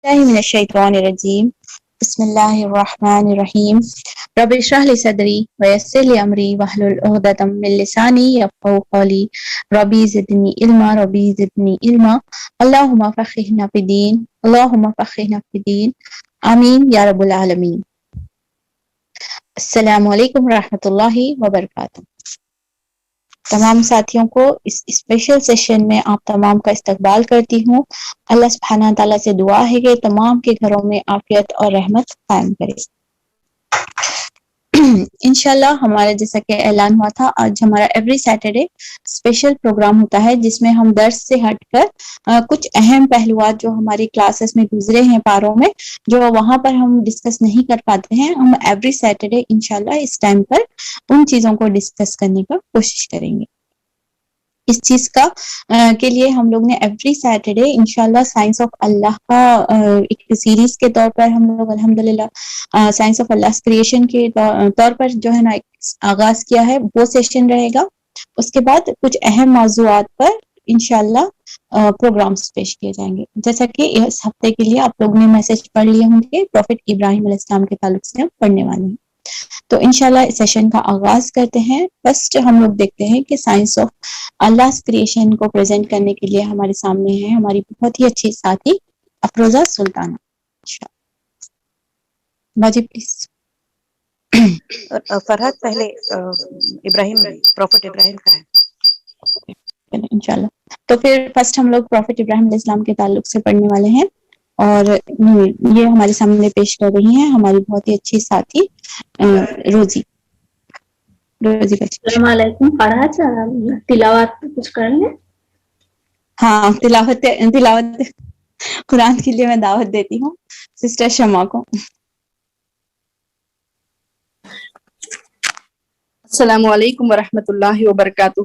الله من الشيطان الرجيم بسم الله الرحمن الرحيم رب اشرح لي صدري ويسر لي أمري واحلل عقدة من لساني يفقهوا قولي ربي زدني علما اللهم فقهنا في الدين آمين يا رب العالمين. السلام علیکم ورحمۃ اللہ وبرکاتہ. تمام ساتھیوں کو اس اسپیشل سیشن میں آپ تمام کا استقبال کرتی ہوں. اللہ سبحانہ تعالیٰ سے دعا ہے کہ تمام کے گھروں میں عافیت اور رحمت قائم کرے. انشاءاللہ ہمارا جیسا کہ اعلان ہوا تھا، آج ہمارا ایوری سیٹرڈے اسپیشل پروگرام ہوتا ہے جس میں ہم درس سے ہٹ کر کچھ اہم پہلوات جو ہماری کلاسز میں گزرے ہیں پاروں میں، جو وہاں پر ہم ڈسکس نہیں کر پاتے ہیں، ہم ایوری سیٹرڈے انشاءاللہ اس ٹائم پر ان چیزوں کو ڈسکس کرنے کا کوشش کریں گے. اس چیز کا کے لیے ہم لوگ نے ایوری سیٹرڈے انشاءاللہ سائنس آف اللہ کا ایک سیریز کے طور پر ہم لوگ الحمدللہ سائنس آف اللہ کریشن کے طور پر جو ہے نا آغاز کیا ہے، وہ سیشن رہے گا. اس کے بعد کچھ اہم موضوعات پر انشاءاللہ پروگرامز پیش کیے جائیں گے. جیسا کہ اس ہفتے کے لیے آپ لوگوں نے میسج پڑھ لیے ہوں گے، پروفٹ ابراہیم علیہ السلام کے تعلق سے ہم پڑھنے والے ہیں. تو انشاءاللہ اس سیشن کا آغاز کرتے ہیں. فرسٹ ہم لوگ دیکھتے ہیں کہ سائنس آف اللہ کریشن کو پریزنٹ کرنے کے لیے ہمارے سامنے ہے ہماری بہت ہی اچھی ساتھی افروزہ سلطانہ. باجی پلیز. فرحت پہلے پروفٹ ابراہیم کا ہے انشاءاللہ. تو پھر فرسٹ ہم لوگ پروفٹ ابراہیم علیہ السلام کے تعلق سے پڑھنے والے ہیں، اور یہ ہمارے سامنے پیش کر رہی ہیں ہماری بہت ہی اچھی ساتھی روزی. السلام علیکم. فرحت تلاوت کچھ کر لیں؟ ہاں، تلاوت قرآن کے لیے میں دعوت دیتی ہوں سسٹر شمع کو. السلام علیکم ورحمۃ اللہ وبرکاتہ.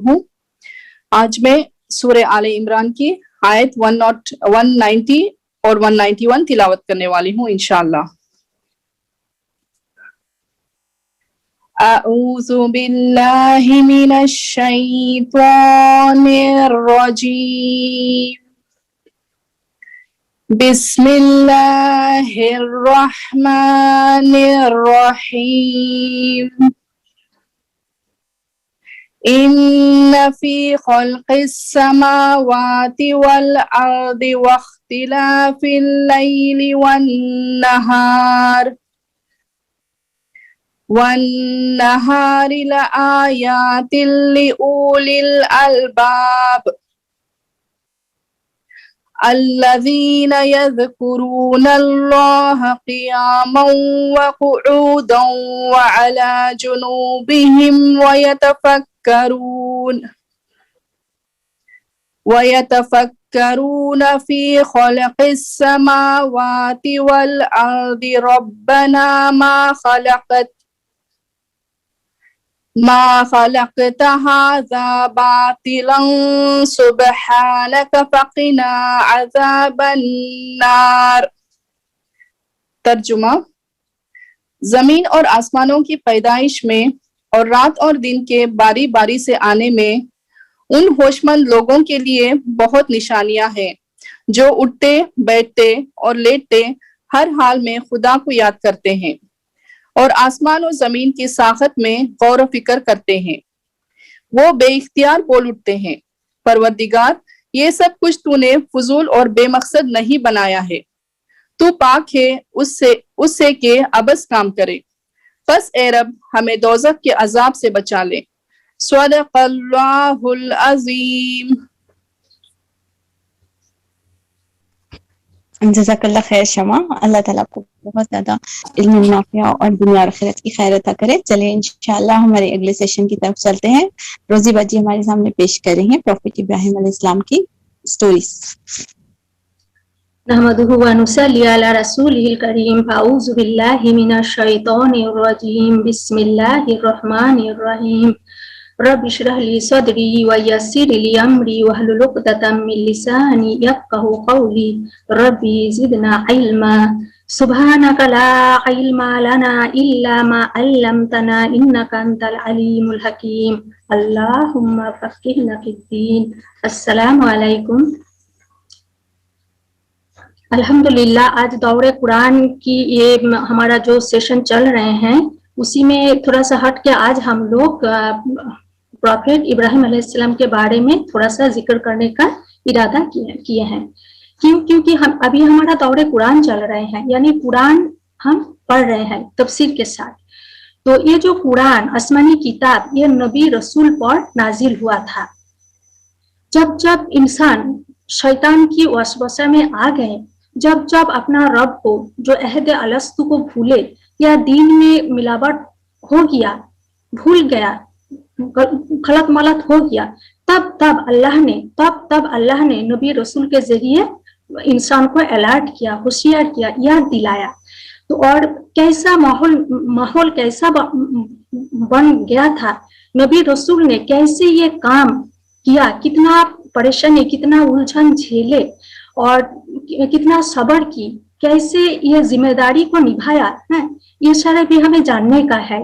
آج میں سورہ آل عمران کی آیت 190 اور 191 تلاوت کرنے والی ہوں انشاءاللہ. اعوذ باللہ من الشیطان الرجیم. بسم اللہ الرحمن الرحیم. إن في خلق السماوات والأرض واختلاف الليل والنهار لآيات لأولي الألباب الذين يذكرون الله قياما وقعودا وعلى جنوبهم ويتفكرون في خلق السماوات والأرض ربنا ما خلقت هذا باطلا سبحانك فقنا عذاب النار. ترجمہ: زمین اور آسمانوں کی پیدائش میں اور رات اور دن کے باری باری سے آنے میں ان ہوش مند لوگوں کے لیے بہت نشانیاں ہیں جو اٹھتے، بیٹھتے اور لیٹتے ہر حال میں خدا کو یاد کرتے ہیں اور آسمان و زمین کی ساخت میں غور و فکر کرتے ہیں. وہ بے اختیار بول اٹھتے ہیں: پروردگار، یہ سب کچھ تو نے فضول اور بے مقصد نہیں بنایا ہے. تو پاک ہے اس سے کہ عبث کام کرے. پس اے رب، ہمیں دوزخ کے عذاب سے بچا لے. صدق اللہ العظیم. جزاک اللہ خیر شمع. اللہ تعالیٰ آپ کو بہت زیادہ علم نافع اور دنیا اور آخرت کی خیر عطا کرے. چلیں انشاءاللہ ہمارے اگلے سیشن کی طرف چلتے ہیں. روزی باجی ہمارے سامنے پیش کر رہی ہیں پروفٹ ابراہیم علیہ السلام کی سٹوریز. نحمده ونصلي على رسوله الكريم. اعوذ بالله من الشيطان الرجيم. بسم الله الرحمن الرحيم. رب اشرح لي صدري ويسر لي امري واحلل عقدة من لساني يفقهوا قولي. ربي زدنا علما. سبحانك لا علم لنا الا ما علمتنا انك انت العليم الحكيم. اللهم فقهنا في الدين. السلام علیکم. अल्हम्दुलिल्लाह आज दौरे कुरान की ये हमारा जो सेशन चल रहे हैं उसी में थोड़ा सा हट के आज हम लोग प्रॉफेट इब्राहिम अलैहिस्सलाम के बारे में थोड़ा सा जिक्र करने का इरादा किए हैं। क्योंकि हम अभी हमारा दौरे कुरान चल रहे हैं, यानी कुरान हम पढ़ रहे हैं तफसीर के साथ। तो ये जो कुरान आसमानी किताब ये नबी रसूल पर नाजिल हुआ था। जब जब इंसान शैतान की वसवसा में आ गए, जब जब अपना रब को जो अहद अलस्तु को भूले या दीन में मिलावट हो गया, भूल गया, गलत मलत हो गया, तब अल्लाह ने नबी रसूल के जरिए इंसान को अलर्ट किया, होशियार किया, याद दिलाया। तो और कैसा माहौल कैसा बन गया था, नबी रसूल ने कैसे ये काम किया, कितना परेशानी, कितना उलझन झेले और कितना सब्र की, कैसे ये जिम्मेदारी को निभाया है, ये सारा भी हमें जानने का है।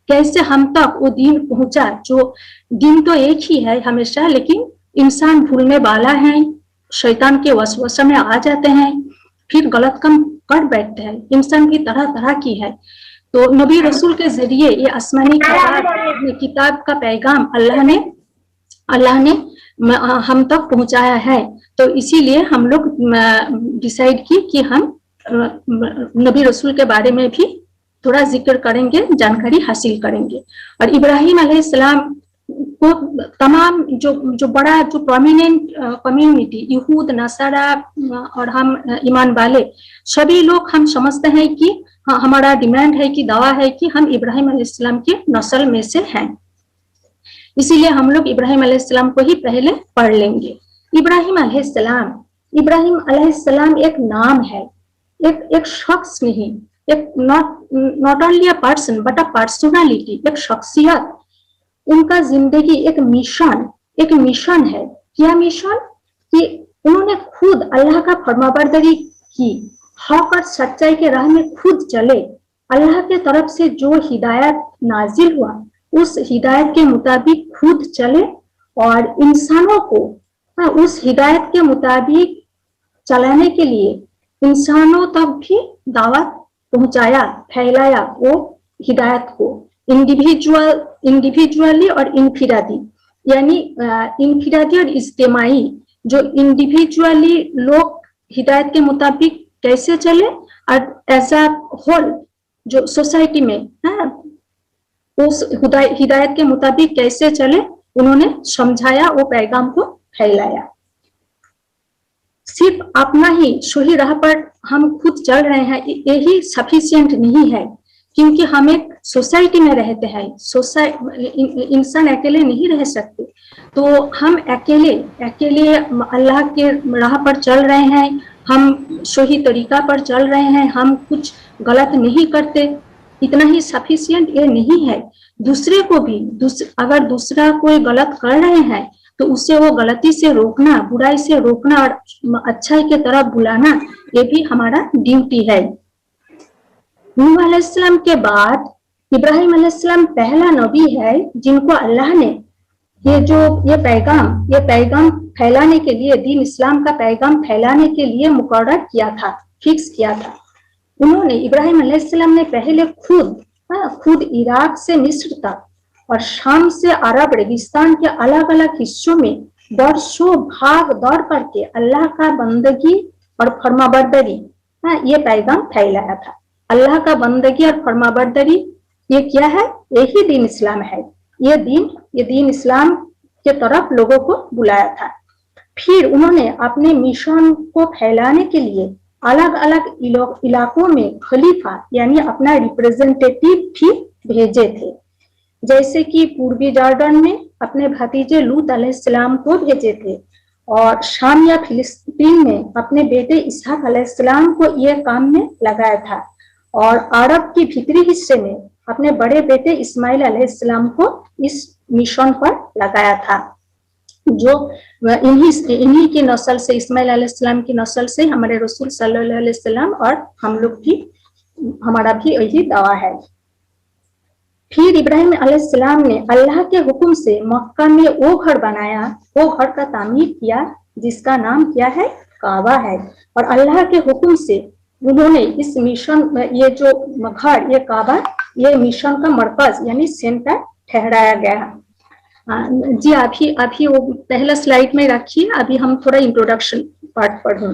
कैसे हम तक वो दिन पहुंचा, जो दिन तो एक ही है हमेशा, लेकिन इंसान भूलने वाला है, शैतान के वसवसे में आ जाते हैं, फिर गलत काम कर बैठते हैं। इंसान भी तरह तरह की है। तो नबी रसूल के जरिए ये आसमानी किताब का पैगाम अल्लाह ने हम तक पहुंचाया है। तो इसीलिए हम लोग डिसाइड की कि हम नबी रसूल के बारे में भी थोड़ा जिक्र करेंगे, जानकारी हासिल करेंगे। और इब्राहिम अलैहिस्सलाम को तमाम जो बड़ा जो प्रोमिनेंट कम्युनिटी यहूद नसारा और हम ईमान वाले सभी लोग हम समझते हैं कि हमारा डिमांड है कि दावा है कि हम इब्राहिम अलैहिस्सलाम की नस्ल में से हैं। इसीलिए हम लोग इब्राहिम अलैहिस्सलाम को ही पहले पढ़ लेंगे। इब्राहिम अलैहिस्सलाम एक नाम है, एक शख्स नहीं, एक not only a person but a personality, एक शख्सियत। उनका जिंदगी एक मिशन है। क्या मिशन? कि उन्होंने खुद अल्लाह का फरमाबरदारी की, हक और सच्चाई के राह में खुद चले। अल्लाह के तरफ से जो हिदायत नाजिल हुआ उस हिदायत के मुताबिक खुद चले और इंसानों को उस हिदायत के मुताबिक चलाने के लिए इंसानों तक भी दावत पहुंचाया, फैलाया वो हिदायत को, इंडिविजुअली और इनफिरादी, यानी इनफिरादी और इज्तिमाई। जो इंडिविजुअली लोग हिदायत के मुताबिक कैसे चले और एज अ होल जो सोसाइटी में उस हिदायत के मुताबिक कैसे चले, उन्होंने समझाया, वो पैगाम को फैलाया। सिर्फ अपना ही सही राह पर हम खुद चल रहे हैं यही सफिशिएंट नहीं है, क्योंकि हम एक सोसाइटी में रहते हैं। इंसान अकेले नहीं रह सकते। तो हम अकेले अल्लाह के राह पर चल रहे हैं, हम सही तरीका पर चल रहे हैं, हम कुछ गलत नहीं करते, इतना ही सफिशिएंट ये नहीं है। दूसरे को भी अगर दूसरा कोई गलत कर रहे हैं तो उसे वो गलती से रोकना, बुराई से रोकना और अच्छाई के तरफ बुलाना, ये भी हमारा ड्यूटी है। नूह अलैहिस्सलाम के बाद इब्राहिम अलैहिस्सलाम पहला नबी है जिनको अल्लाह ने ये पैगाम फैलाने के लिए, दीन इस्लाम का पैगाम फैलाने के लिए मुकर्रर किया था, फिक्स किया था। उन्होंने इब्राहिम अलैहिस्सलाम ने पहले खुद इराक से मिस्र तक और शाम से अरब रेगिस्तान के अलग अलग हिस्सों में बरसों भाग दौड़ करके अल्लाह का बंदगी और फरमाबरदारी ये पैगाम फैलाया था। अल्लाह का बंदगी और फरमाबरदारी ये क्या है? यही दीन इस्लाम है। ये दीन इस्लाम के तरफ लोगों को बुलाया था। फिर उन्होंने अपने मिशन को फैलाने के लिए अलग अलग इलाकों में खलीफा यानी अपना रिप्रेजेंटेटिव भी भेजे थे। जैसे कि पूर्वी जॉर्डन में अपने भतीजे लूत अलैहिस्सलाम को भेजे थे और शाम या फिलिस्तीन में अपने बेटे इसहाक अलैहिस्सलाम को ये काम में लगाया था और अरब के भीतरी हिस्से में अपने बड़े बेटे इस्माइल अलैहिस्सलाम को इस मिशन पर लगाया था। जो इन्हीं की नस्ल से, इस्माइल अलैहिस्सलाम की नस्ल से हमारे रसूल सल्लल्लाहु अलैहि वसल्लम और हम लोग भी, हमारा भी यही दावा है। फिर इब्राहिम अलैहिस्सलाम ने अल्लाह के हुक्म से मक्का में वो घर बनाया, वो घर का तामीर किया जिसका नाम क्या है? काबा है, और अल्लाह के हुक्म से उन्होंने इस मिशन, ये जो घर, ये काबा, ये मिशन का मरकज यानी सेंटर ठहराया गया। जी अभी वो पहला स्लाइड में रखिए, अभी हम थोड़ा इंट्रोडक्शन पार्ट पढ़ूं।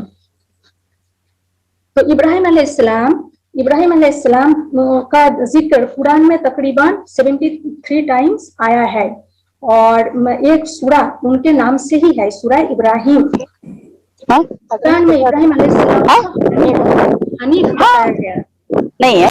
तो इब्राहिम अलैहिस्सलाम का जिक्र कुरान में तकरीबन 73 टाइम्स आया है, और एक सूरा उनके नाम से ही है, सूरा इब्राहिम। कुरान में इब्राहिम अलैहिस्सलाम हनीफ बताया गया नहीं है।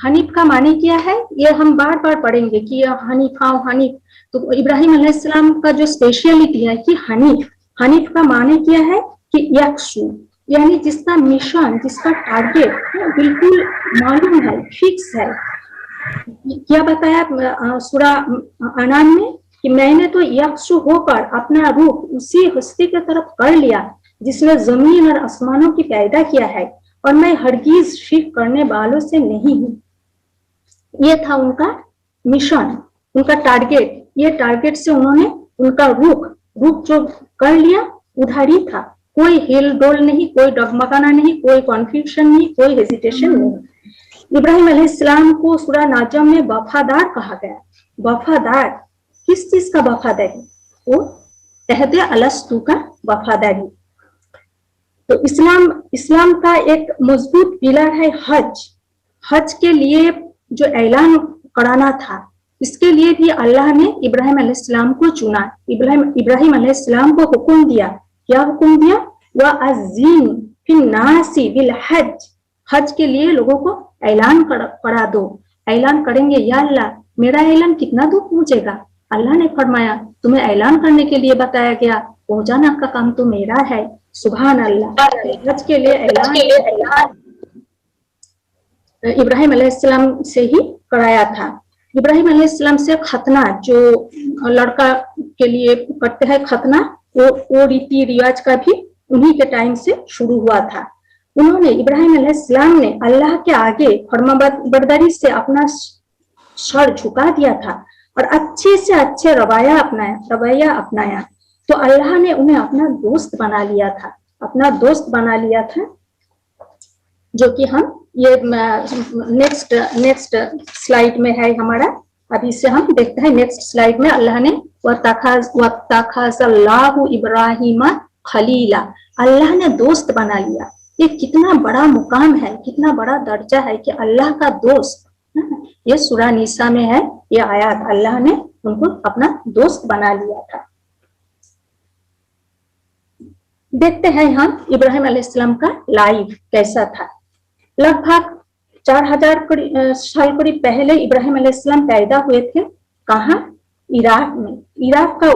हनीफ का माने क्या है, ये हम बार बार पढ़ेंगे कि हनीफ। तो इब्राहिम अलैहिस्सलाम का जो स्पेशलिटी है कि हनीफ का माने क्या है कि यकसू, यानी जिसका मिशन, जिसका टारगेट बिल्कुल मालूम है, फिक्स है। क्या बताया सूरा अनाम में कि मैंने तो यकसू होकर अपना रुख उसी हस्ती की तरफ कर लिया जिसने जमीन और आसमानों की पैदा किया है, और मैं हरगिज शिरक करने वालों से नहीं हूँ। ये था उनका मिशन, उनका टारगेट। ये टारगेट से उन्होंने उनका रुख जो कर लिया उधर ही था, कोई हिल डोल नहीं, कोई डगमगाना नहीं, कोई कॉन्फ्यूजन नहीं, कोई हेजिटेशन नहीं। इब्राहिम अलैहिस्सलाम को सूरा नाजम में वफादार कहा गया। वफादार किस चीज का वफादारी? वो अहद अलस्तु का वफादारी। तो इस्लाम का एक मजबूत पिलर है हज के लिए जो ऐलान कराना था, इसके लिए भी अल्लाह ने इब्राहिम अलैहिस्सलाम को चुना। इब्राहिम अलैहिस्सलाम को हुक्म दिया, क्या हुक्म दिया? वअज़्ज़िन फिन्नासी बिल हज के लिए लोगों को ऐलान करा दो। ऐलान करेंगे, या अल्लाह मेरा ऐलान कितना दूर पहुंचेगा? अल्लाह ने फरमाया तुम्हें ऐलान करने के लिए बताया गया, पहुंचाना का काम तो मेरा है। सुभान अल्लाह। हज के लिए ऐलान इब्राहिम अलैहिस्सलाम से ही कराया था। इब्राहिम अलैहिस्सलाम से खतना, जो लड़का के लिए करते हैं खतना, वो रीति रिवाज का भी उन्हीं के टाइम से शुरू हुआ था। उन्होंने इब्राहिम अलैहिस्सलाम ने अल्लाह के आगे फरमाबरदारी से अपना सर झुका दिया था और अच्छे से अच्छे रवैया अपनाया। तो अल्लाह ने उन्हें अपना दोस्त बना लिया था, जो कि हम ये नेक्स्ट स्लाइड में है हमारा। अभी से हम देखते हैं नेक्स्ट स्लाइड में अल्लाह ने वत्तखज़ल्लाहु इब्राहीम खलीला, अल्लाह ने दोस्त बना लिया। ये कितना बड़ा मुकाम है, कितना बड़ा दर्जा है कि अल्लाह का दोस्त। ये सूरा निसा में है ये आयत, अल्लाह ने उनको अपना दोस्त बना लिया था। देखते हैं हम इब्राहिम अलैहिस्सलाम का लाइफ कैसा था। लगभग 4000 साल करीब पहले इब्राहिम अलैहिस्सलाम पैदा हुए थे। कहाँ? इराक में। इराक का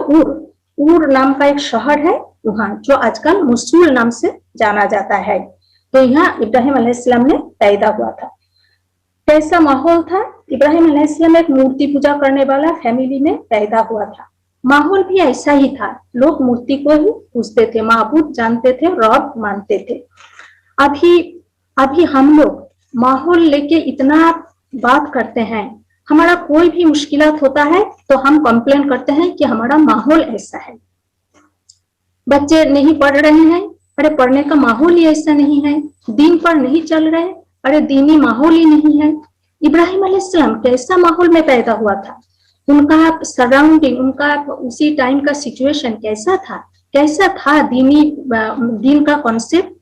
उर नाम का एक शहर है वहाँ, जो आजकल मोसुल नाम से जाना जाता है। तो यहाँ इब्राहिम अलैहिस्सलाम ने पैदा हुआ था। कैसा माहौल था? इब्राहिम अलैहिस्सलाम एक मूर्ति पूजा करने वाला फैमिली में पैदा हुआ था। माहौल भी ऐसा ही था, लोग मूर्ति को ही पूजते थे, माबूद जानते थे, रब मानते थे। अभी हम लोग माहौल लेके इतना बात करते हैं, हमारा कोई भी मुश्किलात होता है तो हम कंप्लेन करते हैं कि हमारा माहौल ऐसा है। बच्चे नहीं पढ़ रहे हैं, अरे पढ़ने का माहौल ही ऐसा नहीं है। दीन पर नहीं चल रहे, अरे दीनी माहौल ही नहीं है। इब्राहिम अलैहिस्सलाम कैसा माहौल में पैदा हुआ था? उनका सराउंडिंग, उनका उसी टाइम का सिचुएशन कैसा था? दीन का कॉन्सेप्ट,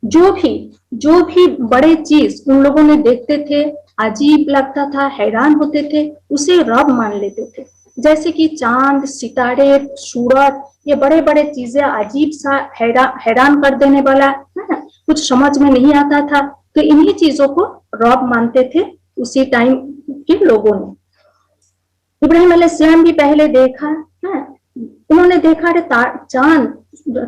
जो भी बड़े चीज उन लोगों ने देखते थे, अजीब लगता था, हैरान होते थे, उसे रब मान लेते थे। जैसे कि चांद, सितारे, सूरज, ये बड़े बड़े चीजें अजीब सा हैरान कर देने वाला है, कुछ समझ में नहीं आता था, तो इन्हीं चीजों को रब मानते थे उसी टाइम के लोगों ने। इब्राहिम अलैहिस्सलाम भी पहले देखा, उन्होंने देखा अरे चांद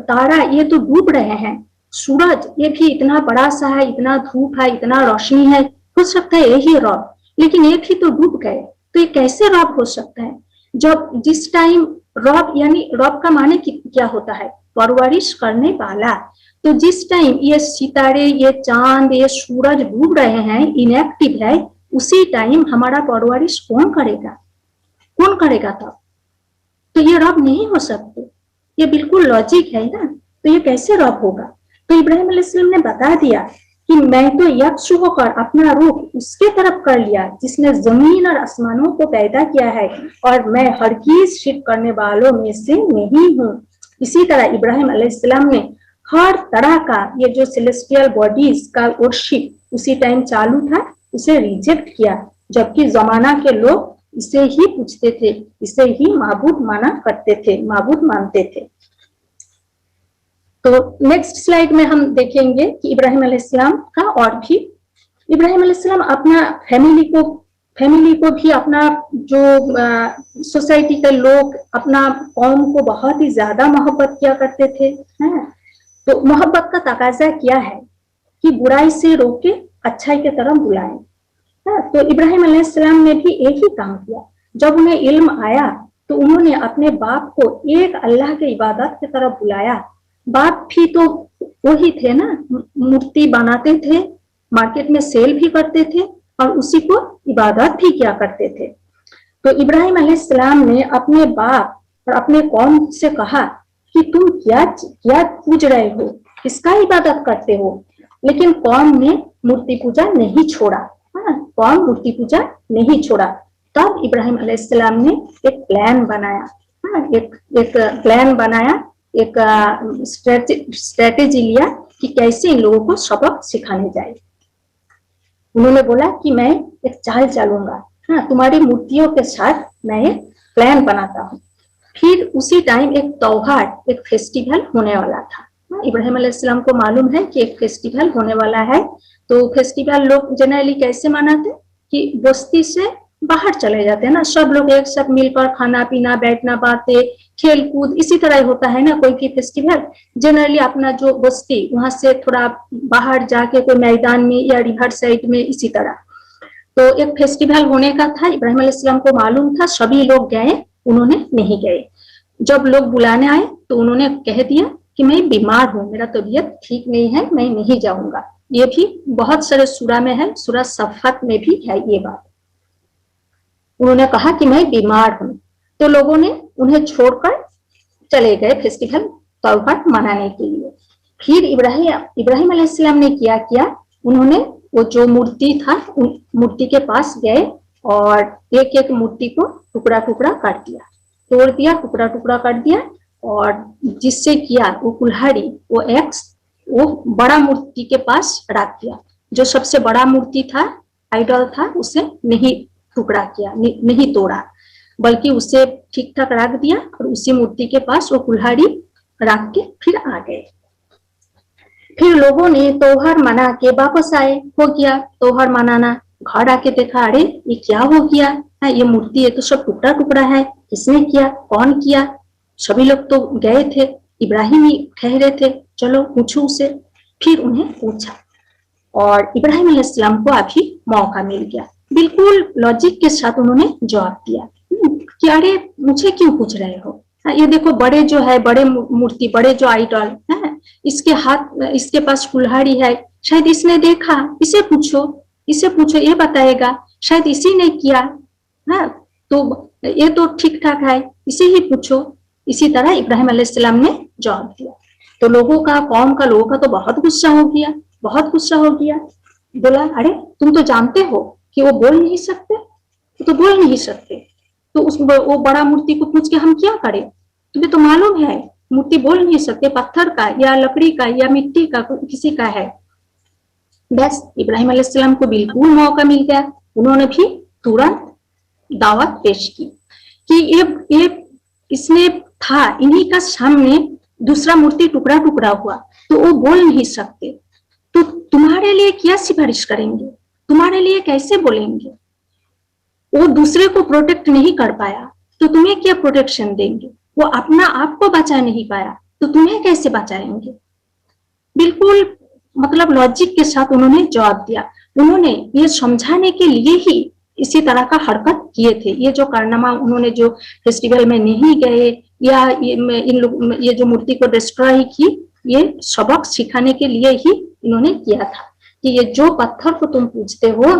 तारा ये तो डूब रहे हैं, सूरज ये भी इतना बड़ा सा है, इतना धूप है, इतना रोशनी है, हो सकता है यही रब, लेकिन एक ही तो डूब गए, तो ये कैसे रब हो सकता है? जब जिस टाइम रब, यानी रब का माने क्या होता है? परवरिश करने वाला। तो जिस टाइम ये सितारे, ये चांद, ये सूरज डूब रहे हैं, इनएक्टिव है, उसी टाइम हमारा परवरिश कौन करेगा तब? तो ये रब नहीं हो सकते, ये बिल्कुल लॉजिक है ना। तो ये कैसे रब होगा? तो इब्राहिम अलैहिस्सलाम ने बता दिया कि मैं तो यक्ष होकर अपना रूप उसके तरफ कर लिया जिसने जमीन और आसमानों को पैदा किया है, और मैं हरगिज शिर्क करने वालों में से नहीं हूँ। इसी तरह इब्राहिम अलैहिस्सलाम ने हर तरह का ये जो सेलेस्टियल बॉडीज का वर्शिप उसी टाइम चालू था, उसे रिजेक्ट किया, जबकि जमाना के लोग इसे ही पूछते थे, इसे ही माबूद माना करते थे, माबूद मानते थे। तो नेक्स्ट स्लाइड में हम देखेंगे कि इब्राहिम अलैहिस्सलाम का और भी, इब्राहिम अलैहिस्सलाम अपना फैमिली को भी, अपना जो सोसाइटी के लोग, अपना कौम को बहुत ही ज्यादा मोहब्बत किया करते थे। तो मोहब्बत का तकाजा क्या है कि बुराई से रोके अच्छाई की तरफ बुलाएं। तो इब्राहिम अलैहिस्सलाम ने भी एक ही काम किया। जब उन्हें इल्म आया तो उन्होंने अपने बाप को एक अल्लाह के इबादत की तरफ बुलाया। बाप भी तो वही थे ना, मूर्ति बनाते थे, मार्केट में सेल भी करते थे और उसी को इबादत भी किया करते थे। तो इब्राहिम अलैहिस्सलाम ने अपने बाप और अपने कौम से कहा कि तुम क्या पूज रहे हो, किसका इबादत करते हो? लेकिन कौम ने मूर्ति पूजा नहीं छोड़ा। कौम मूर्ति पूजा नहीं छोड़ा। तब इब्राहिम अलैहिस्सलाम ने एक प्लान बनाया, एक प्लान बनाया, एक स्ट्रेटेजी लिया कि कैसे इन लोगों को सबक सिखाने जाए। उन्होंने बोला कि मैं एक चाल चलूंगा, तुम्हारी मूर्तियों के साथ मैं एक प्लान बनाता हूँ। फिर उसी टाइम एक त्योहार, एक फेस्टिवल होने वाला था। इब्राहिम अलैहिस्सलाम को मालूम है कि एक फेस्टिवल होने वाला है। तो फेस्टिवल लोग जनरली कैसे मनाते कि बस्ती से बाहर चले जाते हैं ना, सब लोग एक साथ मिलकर खाना पीना, बैठना, बातें, खेल कूद, इसी तरह होता है ना। कोई भी फेस्टिवल जनरली अपना जो बस्ती वहां से थोड़ा बाहर जाके कोई मैदान में या रिवर साइड में, इसी तरह। तो एक फेस्टिवल होने का था, इब्राहिम अलैहिस्सलाम को मालूम था, सभी लोग गए, उन्होंने नहीं गए। जब लोग बुलाने आए तो उन्होंने कह दिया कि मैं बीमार हूँ, मेरा तबीयत ठीक नहीं है, मैं नहीं जाऊंगा। ये भी बहुत सारे सूरा में है, सूरा सफ़त में भी है ये बात। उन्होंने कहा कि मैं बीमार हूँ। तो लोगों ने उन्हें छोड़कर चले गए फेस्टिवल त्योहार मनाने के लिए। फिर इब्राहिम अलैहिस्सलाम ने किया, उन्होंने वो जो मूर्ति था, मूर्ति के पास गए और एक एक मूर्ति को टुकड़ा टुकड़ा काट दिया, तोड़ दिया, टुकड़ा टुकड़ा काट दिया, और जिससे किया वो कुल्हाड़ी, वो बड़ा मूर्ति के पास रख दिया। जो सबसे बड़ा मूर्ति था, आइडल था, उसे नहीं टुकड़ा किया, नहीं तोड़ा, बल्कि उसे ठीक ठाक रख दिया और उसी मूर्ति के पास वो कुल्हाड़ी रख के फिर आ गए। फिर लोगों ने त्योहार मना के वापस आए। हो गया त्योहार मनाना, घर आके देखा, अरे ये क्या हो गया है, ये मूर्ति है तो सब टुकड़ा टुकड़ा है, किसने किया, कौन किया? सभी लोग तो गए थे, इब्राहिम ही ठहरे थे, चलो पूछो उसे। फिर उन्हें पूछा और इब्राहिम अलैहिस्सलाम को अभी मौका मिल गया। बिल्कुल लॉजिक के साथ उन्होंने जवाब दिया कि अरे मुझे क्यों पूछ रहे हो, ये देखो बड़े जो है, बड़े मूर्ति, बड़े जो आइडल है, इसके हाथ, इसके पास कुल्हाड़ी है, शायद इसने देखा, इसे पूछो, ये बताएगा, शायद इसी ने किया है, तो ये तो ठीक ठाक है, इसे ही पूछो। इसी तरह इब्राहिम अलैहिस्सलाम ने जवाब दिया। तो लोगों का, कौम का लोगों का तो बहुत गुस्सा हो गया। बोला, अरे तुम तो जानते हो कि वो बोल नहीं सकते, तो वो बड़ा मूर्ति को पूछ के हम क्या करें? तुम्हें तो मालूम है मूर्ति बोल नहीं सकते, पत्थर का या लकड़ी का या मिट्टी का, किसी का है। बस इब्राहिम अलैहिस्सलाम को बिल्कुल मौका मिल गया। उन्होंने भी तुरंत दावत पेश की कि ये इसने था, इन्हीं का सामने दूसरा मूर्ति टुकड़ा टुकड़ा हुआ, तो वो बोल नहीं सकते, तो तुम्हारे लिए क्या सिफारिश करेंगे, तुम्हारे लिए कैसे बोलेंगे? वो दूसरे को प्रोटेक्ट नहीं कर पाया तो तुम्हें क्या प्रोटेक्शन देंगे? वो अपना आप को बचा नहीं पाया तो तुम्हें कैसे बचाएंगे? बिल्कुल मतलब लॉजिक के साथ उन्होंने जवाब दिया। उन्होंने ये समझाने के लिए ही इसी तरह का हरकत किए थे। ये जो कारनामा उन्होंने जो फेस्टिवल में नहीं गए या ये जो मूर्ति को डिस्ट्रॉय की, ये सबक सिखाने के लिए ही इन्होंने किया था कि ये जो पत्थर को तुम पूजते हो,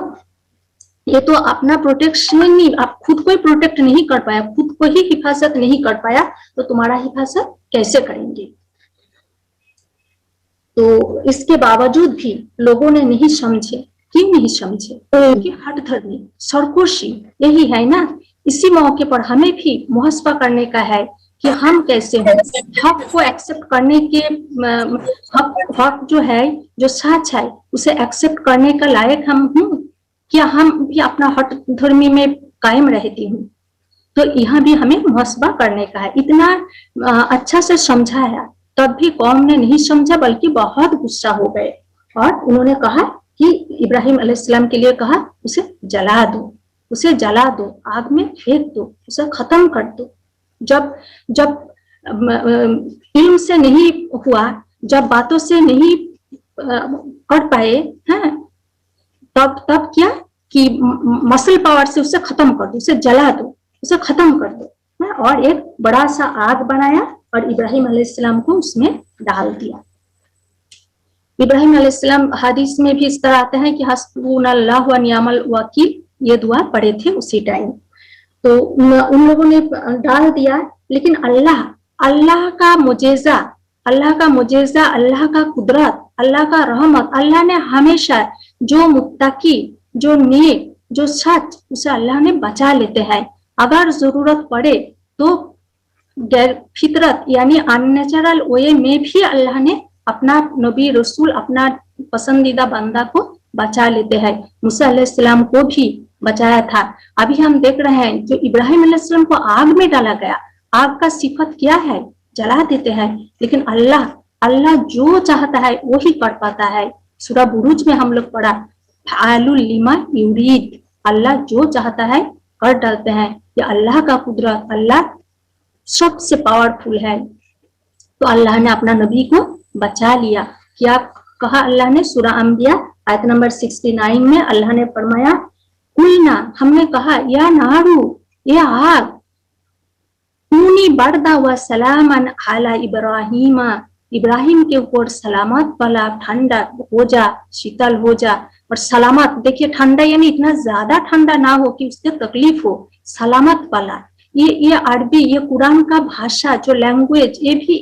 ये तो अपना प्रोटेक्शन नहीं, आप खुद को ही प्रोटेक्ट नहीं कर पाया, खुद को ही हिफाजत नहीं कर पाया, तो तुम्हारा हिफाजत कैसे करेंगे? तो इसके बावजूद भी लोगों ने नहीं समझे। क्यों नहीं समझे? क्योंकि हठ धर्मी सरकोशी यही है ना। इसी मौके पर हमें भी मुहस्बा करने का है कि हम कैसे हैं, हक को एक्सेप्ट करने के हक जो है, जो सच है, उसे एक्सेप्ट करने का लायक हम हूँ, क्या हम भी अपना हट धर्मी में कायम रहती हूँ। तो यहाँ भी हमें मुहस्बा करने का है। इतना अच्छा से समझाया, तब भी कौम ने नहीं समझा, बल्कि बहुत गुस्सा हो गए और उन्होंने कहा कि इब्राहिम अलैहिस्सलाम के लिए कहा, उसे जला दो, उसे जला दो, आग में फेंक दो, उसे खत्म कर दो। जब इल्म से नहीं हुआ, जब बातों से नहीं कर पाए हैं, तब क्या कि मसल पावर से उसे खत्म कर दो, उसे जला दो, उसे खत्म कर दो। और एक बड़ा सा आग बनाया और इब्राहिम अलैहिस्सलाम को उसमें डाल दिया। इब्राहिम अलैहिस्सलाम हदीस में भी इस तरह आते हैं कि हस्बुनल्लाहु व निअमल वकील, ये दुआ पढ़े थे उसी टाइम। तो उन लोगों ने डाल दिया, लेकिन अल्लाह का मुजेजा, अल्लाह का कुदरत, अल्लाह का रहमत, अल्लाह ने हमेशा जो मुत्तकी, जो नेक, जो सच, उसे अल्लाह ने बचा लेते हैं। अगर जरूरत पड़े तो गैर फितरत यानी अननेचुरल वे में भी अल्लाह ने अपना नबी रसूल, अपना पसंदीदा बंदा को बचा लेते हैं। मूसा अलैहिस्सलाम को भी बचाया था। अभी हम देख रहे हैं जो इब्राहिम अलैहिस्सलाम को आग में डाला गया, आग का सिफत क्या है? जला देते हैं। लेकिन अल्लाह जो चाहता है वो ही कर पाता है। सूरह बुरूज में हम लोग पढ़ा, फालुल लिमा युरीद, अल्लाह जो चाहता है कर डालते हैं। ये अल्लाह का कुदरत, अल्लाह सबसे पावरफुल है। तो अल्लाह ने अपना नबी को बचा लिया। क्या कहा अल्लाह ने? सूरह अंबिया आयत नंबर 69 में अल्लाह ने फरमाया, कुलना, हमने कहा, या नारू, ये आग, कूनी बरदा व सलामन अला इब्राहिमा, इब्राहिम के ऊपर सलामत वाला, ठंडा हो जा, शीतल हो जा। और सलामत, देखिए ठंडा यानी इतना ज्यादा ठंडा ना हो कि उससे तकलीफ हो, सलामत वाला। ये अरबी, ये कुरान का भाषा, जो लैंग्वेज, ये भी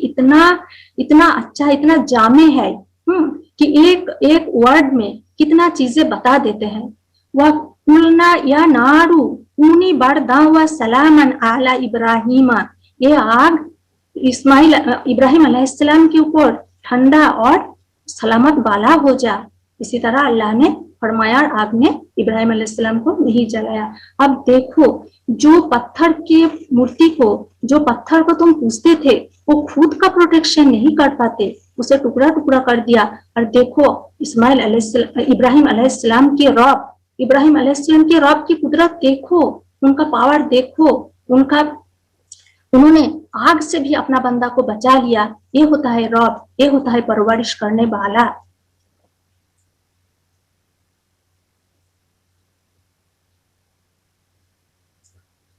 इतना अच्छा, इतना जामे है कि एक वर्ड में कितना चीजें बता देते हैं। वह कुलना या नारू कूनी बरदा व सलामन अला इब्राहिमा, ये आग इब्राहिम अलैहिस्सलाम के ऊपर ठंडा और सलामत वाला हो जा। इसी तरह अल्लाह ने फरमाया, आग ने इब्राहिम अलैहिस्सलाम को नहीं जलाया। अब देखो, जो पत्थर की मूर्ति को, जो पत्थर को तुम पूजते थे, वो खुद का प्रोटेक्शन नहीं कर पाते, उसे टुकड़ा टुकड़ा कर दिया। और देखो इब्राहिम अलैहिस्सलाम के रब, इब्राहिम अलैहिस्सलाम के रब की कुदरत देखो, उनका पावर देखो, उन्होंने आग से भी अपना बंदा को बचा लिया। ये होता है रब, ये होता है परवरिश करने वाला।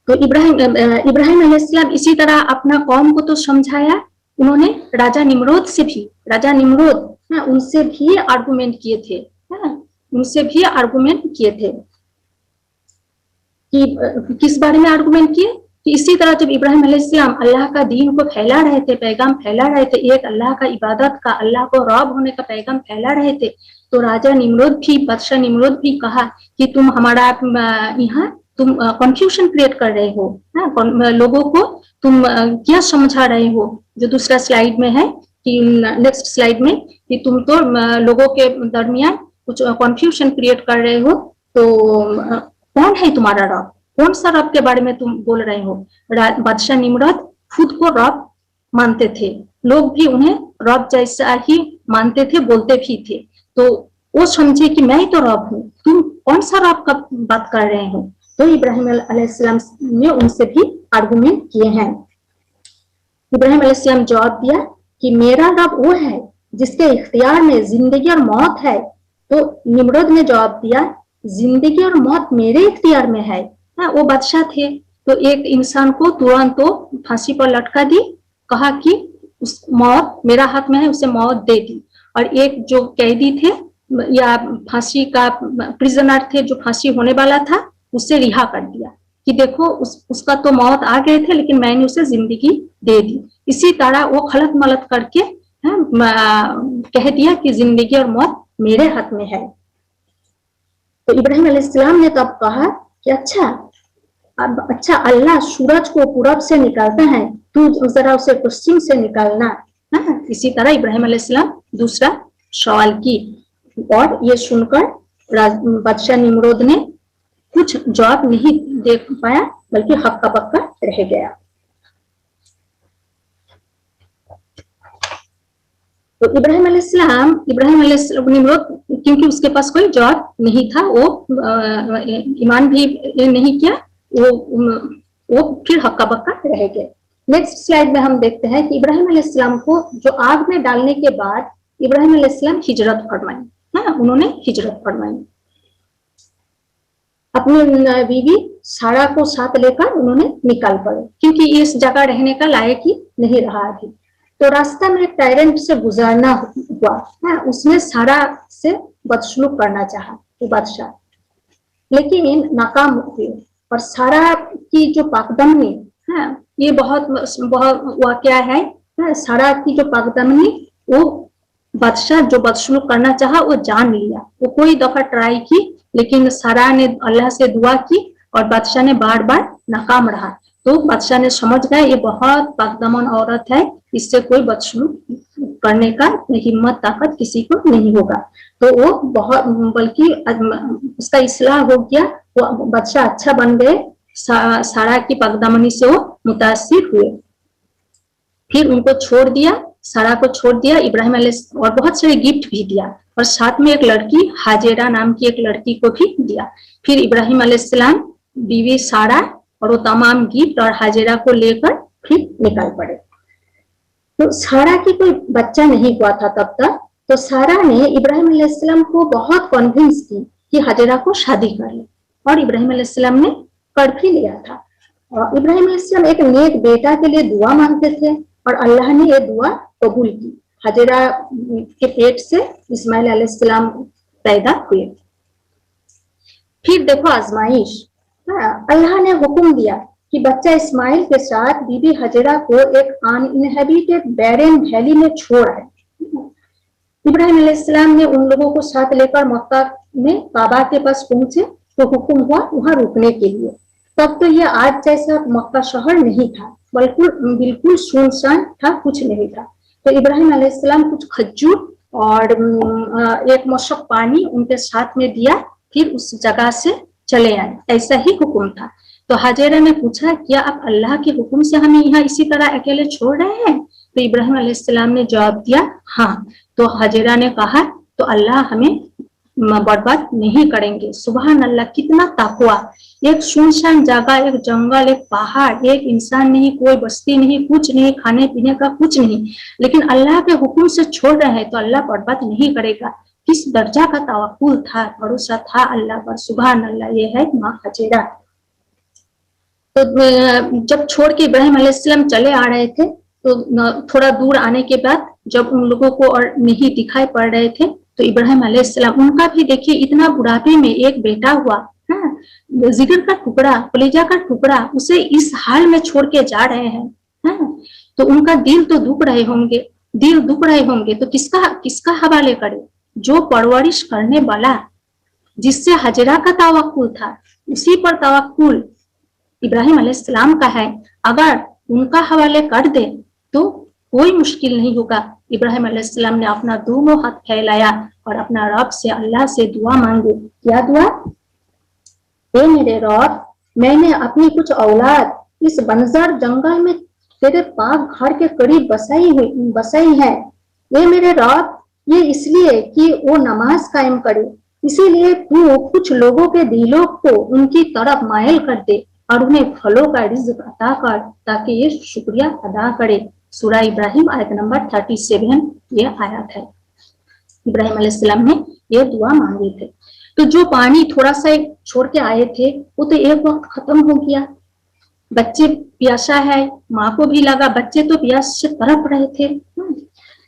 तो इब्राहिम अलैहिस्सलाम इसी तरह अपना कौम को तो समझाया। उन्होंने राजा निम्रोद उनसे भी आर्गुमेंट किए थे, उनसे भी आर्गुमेंट किए थे कि किस बारे में आर्गुमेंट किए? कि इसी तरह जब इब्राहिम अलैहिस्सलाम अल्लाह का दीन को फैला रहे थे, पैगाम फैला रहे थे, एक अल्लाह का इबादत का, अल्लाह को रब होने का पैगाम फैला रहे थे, तो राजा निम्रोद भी, बादशाह निम्रोद भी कहा कि तुम हमारा यहाँ तुम कंफ्यूजन क्रिएट कर रहे हो, लोगों को तुम क्या समझा रहे हो। जो दूसरा स्लाइड में है, कि नेक्स्ट स्लाइड में, कि तुम तो लोगों के दरमियान कुछ कंफ्यूजन क्रिएट कर रहे हो। तो कौन है तुम्हारा रब? कौन सा रब के बारे में तुम बोल रहे हो? बादशाह निम्रोद खुद को रब मानते थे, लोग भी उन्हें रब जैसा ही मानते थे, बोलते भी थे। तो वो समझे कि मैं ही तो रब हूँ, तुम कौन सा रब का बात कर रहे हो। तो इब्राहिम अलैहिस्सलाम ने उनसे भी आर्गुमेंट किए हैं। इब्राहिम अलैहिस्सलाम जवाब दिया कि मेरा रब वो है जिसके इख्तियार में जिंदगी और मौत है। तो निम्रोद ने जवाब दिया, जिंदगी और मौत मेरे इख्तियार में है। वो बादशाह थे, तो एक इंसान को तुरंत तो फांसी पर लटका दी, कहा कि उस मौत मेरा हाथ में है, उसे मौत दे दी। और एक जो कैदी थे या फांसी का प्रिजनर थे, जो फांसी होने वाला था, उसे रिहा कर दिया कि देखो उसका तो मौत आ गए थे, लेकिन मैंने उसे जिंदगी दे दी। इसी तरह वो खलत मलत करके کہہ دیا کہ زندگی اور موت میرے ہاتھ میں ہے. تو ابراہیم علیہ السلام نے تب کہا کہ اچھا اللہ سورج کو پورب سے نکالتا ہے, تو ذرا اسے پشچم سے نکالنا. اسی طرح ابراہیم علیہ السلام دوسرا سوال کی, اور یہ سن کر بادشاہ نمرود نے کچھ جواب نہیں دے پایا بلکہ ہکا بکا رہ گیا. تو ابراہیم علیہ السلام نمرود کیونکہ اس کے پاس کوئی جواب نہیں تھا, وہ ایمان بھی نہیں کیا, وہ پھر ہکا بکا رہ گئے. نیکسٹ سلائیڈ میں ہم دیکھتے ہیں کہ ابراہیم علیہ السلام کو جو آگ میں ڈالنے کے بعد ابراہیم علیہ السلام ہجرت فرمائی, انہوں نے ہجرت فرمائی. اپنی بیوی سارا کو ساتھ لے کر انہوں نے نکال پڑے, کیونکہ اس جگہ رہنے کا لائق ہی نہیں رہا ابھی. تو راستہ میں ایک ٹائرنٹ سے گزارنا ہوا, اس نے سارا سے بدسلوک کرنا چاہا وہ بادشاہ, لیکن ناکام ہوئے. اور سارا کی جو پاکدمنی ہے, یہ بہت واقعہ ہے, سارا کی جو پاکدمنی وہ بادشاہ جو بدسلوک کرنا چاہا وہ جان لیا. وہ کوئی دفعہ ٹرائی کی لیکن سارا نے اللہ سے دعا کی اور بادشاہ نے بار بار ناکام رہا. تو بادشاہ نے سمجھ گیا یہ بہت پاکدامن عورت ہے, اس سے کوئی بدسلوک کرنے کا ہمت طاقت کسی کو نہیں ہوگا. تو وہ بہت بلکہ اس کا اصلاح ہو گیا, وہ بادشاہ اچھا بن گئے. سارا کی پاکدامنی سے وہ متاثر ہوئے. پھر ان کو چھوڑ دیا, سارا کو چھوڑ دیا ابراہیم علیہ, اور بہت سارے گفٹ بھی دیا, اور ساتھ میں ایک لڑکی حاجرہ نام کی ایک لڑکی کو بھی دیا. پھر ابراہیم علیہ السلام بیوی سارا اور وہ تمام گفٹ اور حاجرہ کو لے کر پھر نکال پڑے. تو سارا کی کوئی بچہ نہیں ہوا تھا تب تک. تو سارا نے ابراہیم علیہ السلام کو بہت کانفیڈنس کی کہ حاجرہ کو شادی کر لے, اور ابراہیم علیہ السلام نے کر بھی لیا تھا. اور ابراہیم علیہ السلام ایک نیک بیٹا کے لیے دعا مانگتے تھے, اور اللہ نے یہ دعا قبول کی. حاجرہ کے پیٹ سے اسماعیل علیہ السلام پیدا ہوئے. پھر دیکھو آزمائش, اللہ نے حکم دیا کہ بچہ اسماعیل کے ساتھ بی بی حاجرہ کو ایک انہیبیٹڈ بیرن ویلی میں چھوڑ آئے. ابراہیم علیہ السلام نے ان لوگوں کو ساتھ لے کر مکہ میں کعبہ کے پاس پہنچے تو حکم ہوا وہاں رکنے کے لیے. تب تو یہ آج جیسا مکہ شہر نہیں تھا, بالکل سنسان تھا, کچھ نہیں تھا. تو ابراہیم علیہ السلام کچھ کھجور اور ایک مشک پانی ان کے ساتھ میں دیا, پھر اس جگہ سے چلے آئے. ایسا ہی حکم تھا. تو حاجرہ نے پوچھا کیا آپ اللہ کے حکم سے ہمیں یہاں اسی طرح اکیلے چھوڑ رہے ہیں؟ تو ابراہیم علیہ السلام نے جواب دیا ہاں. تو حاجرہ نے کہا تو اللہ ہمیں برباد نہیں کریں گے. سبحان اللہ, کتنا تقویٰ. ایک سنسان جگہ, ایک جنگل, ایک پہاڑ, ایک انسان نہیں, کوئی بستی نہیں, کچھ نہیں, کھانے پینے کا کچھ نہیں, لیکن اللہ کے حکم سے چھوڑ رہے ہیں تو اللہ برباد نہیں کرے گا. کس درجہ کا توکل تھا, بھروسہ تھا اللہ پر. سبحان اللہ. یہ ہے ماں حاجرہ. تو جب چھوڑ کے ابراہیم علیہ السلام چلے آ رہے تھے تو تھوڑا دور آنے کے بعد جب ان لوگوں کو اور نہیں دکھائی پڑ رہے تھے تو ابراہیم علیہ السلام, ان کا بھی دیکھیے اتنا بڑھاپے میں ایک بیٹا ہوا, جگر کا ٹکڑا, کلیجہ کا ٹکڑا, اسے اس حال میں چھوڑ کے جا رہے ہیں. تو ان کا دل تو دکھ رہے ہوں گے. تو کس کا حوالے کرے؟ جو پرورش کرنے والا, جس سے حاجرہ کا توکل تھا, اسی پر توکل ابراہیم علیہ السلام کا ہے. اگر ان کا حوالے کر دے تو کوئی مشکل نہیں ہوگا. ابراہیم علیہ السلام نے اپنا دونوں ہاتھ پھیلایا اور اپنا رب سے, اللہ سے دعا مانگی. کیا دعا؟ اے میرے رب, میں نے اپنی کچھ اولاد اس بنجر جنگل میں تیرے پاک گھر کے قریب بسائی ہے. اے میرے رب, یہ اس لیے کہ وہ نماز قائم کرے, اسی لیے تو کچھ لوگوں کے دلوں کو ان کی طرف مائل کر دے اور انہیں پھلوں کا رزق عطا کر تاکہ یہ شکریہ ادا کرے. سورہ ابراہیم آیت نمبر 37 یہ آیات ہے. ابراہیم علیہ السلام نے یہ دعا مانگی تھے. تو جو پانی تھوڑا سا چھوڑ کے آئے تھے وہ تو ایک وقت ختم ہو گیا. بچے پیاسا ہے, ماں کو بھی لگا, بچے تو پیاس سے تڑپ رہے تھے.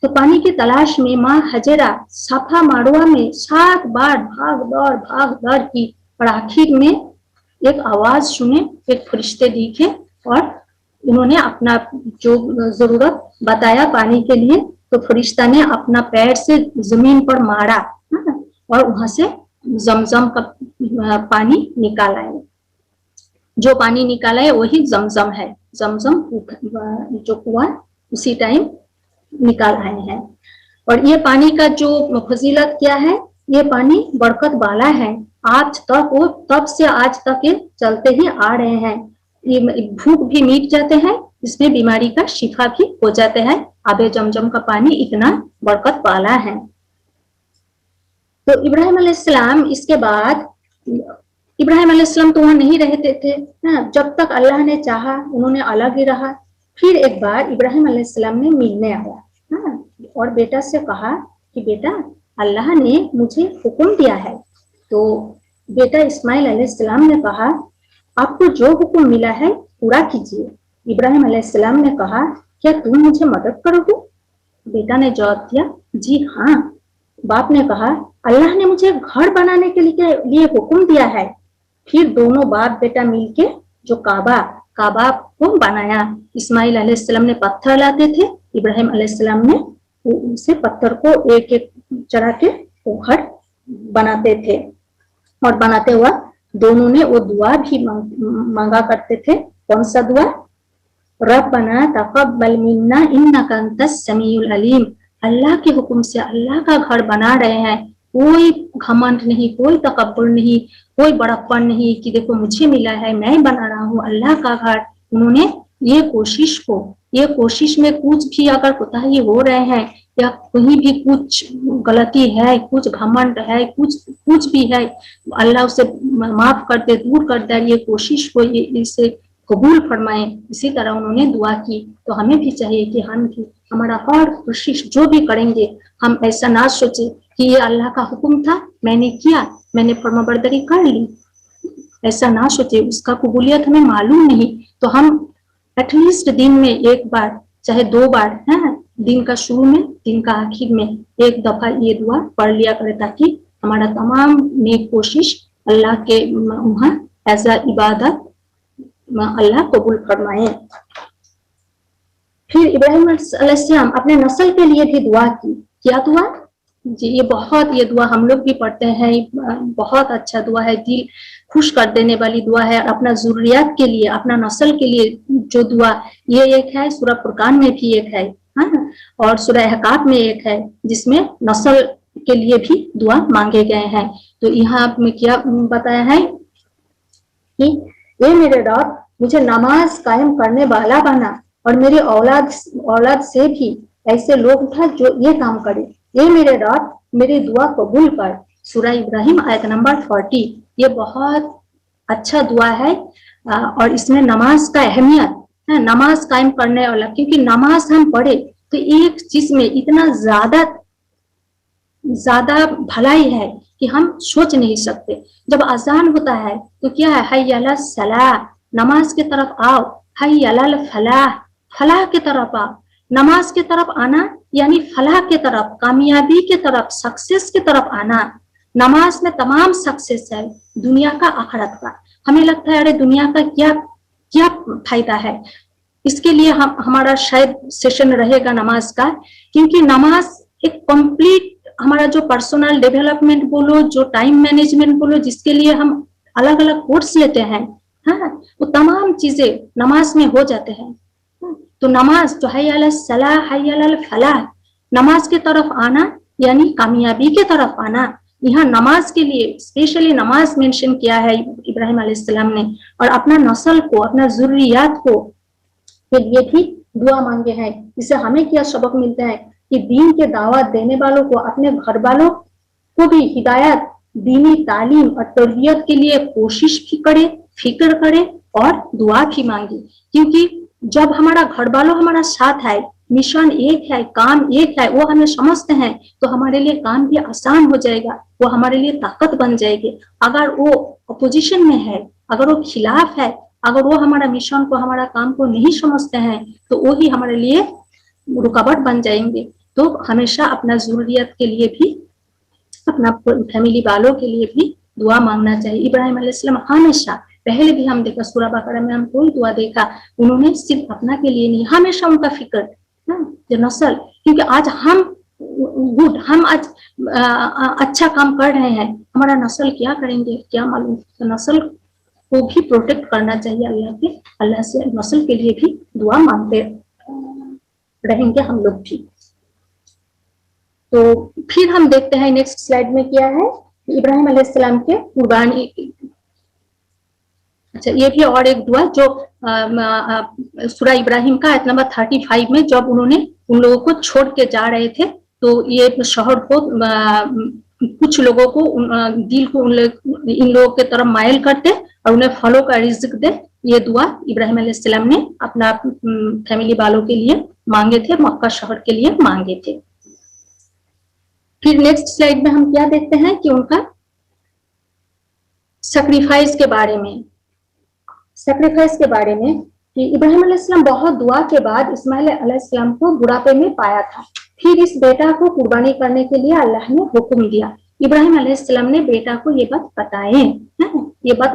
تو پانی کی تلاش میں ماں حاجرہ صفا مروہ میں 7 بار بھاگ دوڑ کی, اور آخر میں ایک آواز سنے, ایک فرشتے دیکھے اور انہوں نے اپنا جو ضرورت بتایا پانی کے لیے, तो फरिश्ता ने अपना पैर से जमीन पर मारा, हाँ, और वहां से जमजम का पानी निकाला है। जो पानी निकाला है वही जमजम है, जमजम जो कुआं उसी टाइम निकाल आए हैं। और ये पानी का जो फजीलत क्या है, ये पानी बरकत वाला है, आज तक वो तब से आज तक ये चलते ही आ रहे हैं। ये भूख भी मिट जाते हैं, इसमें बीमारी का शिफा भी हो जाते हैं। आबे जमजम का पानी इतना बरकत वाला है। तो इब्राहिम अलैहिस्सलाम, इसके बाद इब्राहिम अलैहिस्सलाम तो वहां नहीं रहते थे, जब तक अल्लाह ने चाहा उन्होंने अलग ही रहा। फिर एक बार इब्राहिम अलैहिस्सलाम ने मिलने आया और बेटा से कहा कि बेटा अल्लाह ने मुझे हुक्म दिया है। तो बेटा इस्माइल अलैहिस्सलाम ने कहा आपको जो हुक्म मिला है पूरा कीजिए। इब्राहिम अलैहिस्सलाम ने कहा क्या तुम मुझे मदद करोगे? बेटा ने जवाब दिया जी हाँ। बाप ने कहा अल्लाह ने मुझे घर बनाने के लिए हुक्म दिया है। फिर दोनों बाप बेटा मिलके जो काबा को बनाया। इस्माइल अलैहिस्सलाम ने पत्थर लाते थे, इब्राहिम अलैहिस्सलाम ने उसे पत्थर को एक एक चढ़ा के वो घर बनाते थे। और बनाते हुआ दोनों ने वो दुआ भी मांगा करते थे। कौन सा दुआ? रब्बना तक़ब्बल मिन्ना इन्नका अंतस समीउल अलीम। अल्लाह के हुक्म से अल्लाह का घर बना रहे हैं, कोई घमंड नहीं, कोई तकब्बुर नहीं, कोई बड़प्पन नहीं कि देखो मुझे मिला है मैं बना रहा हूँ अल्लाह का घर। उन्होंने ये कोशिश में कुछ भी अगर कोताही हो रहे हैं या कहीं भी कुछ गलती है, कुछ घमंड है, कुछ भी है, अल्लाह उसे माफ कर दे, दूर कर दे, ये कोशिश को ये इसे कबूल फरमाए। इसी तरह उन्होंने दुआ की। तो हमें भी चाहिए कि हम भी हमारा हर कोशिश जो भी करेंगे हम ऐसा ना सोचे कि ये अल्लाह का हुक्म था, मैंने किया, मैंने फर्माबरदारी कर ली, ऐसा ना सोचे। उसका कबूलियत हमें मालूम नहीं, तो हम एटलीस्ट दिन में एक बार चाहे 2 बार, है दिन का शुरू में, दिन का आखिर में एक दफा ये दुआ पढ़ लिया करे, ताकि हमारा तमाम नेक कोशिश अल्लाह के वहाँ एज अ इबादत अल्लाह कबूल फरमाए। फिर इब्राहिम अलैहिस्सलाम अपने नस्ल के लिए भी दुआ की। क्या दुआ जी? ये दुआ हम लोग भी पढ़ते हैं, बहुत अच्छा दुआ है, दिल खुश कर देने वाली दुआ है। अपना जुर्रियत के लिए, अपना नस्ल के लिए जो दुआ, ये एक है, सूरह फुरकान में भी एक है, और सूरह अहकाफ में एक है, जिसमें नस्ल के लिए भी दुआ मांगे गए हैं। तो यहाँ में क्या बताया है कि ये मेरे रब मुझे नमाज कायम करने वाला बना और मेरे औलाद से भी ऐसे लोग उठा जो ये काम करे। ये मेरे रब मेरी दुआ कबूल कर। सूरह इब्राहिम आयत नंबर 40। ये बहुत अच्छा दुआ है और इसमें नमाज का अहमियत है, नमाज कायम करने वाला, क्योंकि नमाज हम पढ़े तो एक चीज में इतना ज्यादा भलाई है कि हम सोच नहीं सकते। जब अजान होता है तो क्या है, हय्य अला सलाह, नमाज के तरफ आओ, हय्य अला फलाह, फलाह के तरफ आओ। नमाज के तरफ आना यानी फलाह के तरफ, कामयाबी के तरफ, सक्सेस के तरफ आना। नमाज में तमाम सक्सेस है, दुनिया का आखिरत का। हमें लगता है अरे दुनिया का क्या फायदा है, इसके लिए हमारा शायद सेशन रहेगा नमाज का, क्योंकि नमाज एक कंप्लीट हमारा जो पर्सनल डेवलपमेंट बोलो, जो टाइम मैनेजमेंट बोलो, जिसके लिए हम अलग अलग कोर्स लेते हैं, हाँ, वो तमाम चीजें नमाज में हो जाते हैं। तो नमाज तो हय्य अला सलाह, हय्य अला फलाह, नमाज के तरफ आना यानी कामयाबी के तरफ आना। यहाँ नमाज के लिए स्पेशली नमाज मेंशन किया है इब्राहिम अलैहिस्सलाम ने, और अपना नस्ल को, अपना जुर्रियात को के लिए भी दुआ मांगे हैं। इससे हमें क्या सबक मिलता है कि दीन के दावत देने वालों को, अपने घर वालों को भी हिदायत, दीनी तालीम और तरबियत के लिए कोशिश भी करे, फिक्र करे और दुआ भी मांगे। क्योंकि जब हमारा घर वालों हमारा साथ है, मिशन एक है, काम एक है, वो हमें समझते हैं, तो हमारे लिए काम भी आसान हो जाएगा, वो हमारे लिए ताकत बन जाएगी। अगर वो अपोजिशन में है, अगर वो खिलाफ है, अगर वो हमारा मिशन को, हमारा काम को नहीं समझते हैं, तो वो ही हमारे लिए रुकावट बन जाएंगे। तो हमेशा अपना जरूरियत के लिए भी, अपना फैमिली वालों के लिए भी दुआ मांगना चाहिए। इब्राहिम अलैहिस्सलाम हमेशा, पहले भी हम देखा सूरह बकरा में हम कोई दुआ देखा, उन्होंने सिर्फ अपना के लिए नहीं, हमेशा उनका फिक्र जो नस्ल, क्योंकि आज हम गुड, हम आज अच्छा काम कर रहे हैं, हमारा नस्ल क्या करेंगे क्या मालूम। तो नस्ल को भी प्रोटेक्ट करना चाहिए अल्लाह से नस्ल के लिए भी दुआ मांगते रहेंगे हम लोग भी। तो फिर हम देखते हैं नेक्स्ट स्लाइड में क्या है, इब्राहिम अलैहिस्सलाम के कुर्बानी। अच्छा, ये भी और एक दुआ जो सूरा इब्राहिम का आयत नंबर 35 में जब उन्होंने उन लोगों को छोड़ के जा रहे थे, तो ये शहर को कुछ लोगों को दिल को इन लोगों के तरफ मायल करते और उन्हें फलों का रिज़्क दे। ये दुआ इब्राहिम अलैहिस्सलाम ने अपना फैमिली वालों के लिए मांगे थे, मक्का शहर के लिए मांगे थे। फिर नेक्स्ट स्लाइड में हम क्या देखते हैं कि उनका सैक्रिफाइस के बारे में, कि इब्राहिम अलैहिस्सलाम बहुत दुआ के बाद इस्माइल अलैहिस्सलाम को बुढ़ापे में पाया था। फिर इस बेटा को कुर्बानी करने के लिए अल्लाह ने हुक्म दिया। इब्राहिम अलैहिस्सलाम ने बेटा को ये बात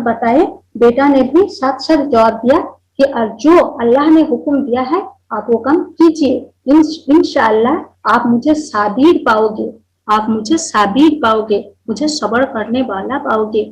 बताए, बेटा ने भी साथ साथ जवाब दिया कि जो अल्लाह ने हुक्म दिया है आप वो काम कीजिए, इंशाअल्लाह आप मुझे साबिर पाओगे, मुझे सब्र करने वाला पाओगे।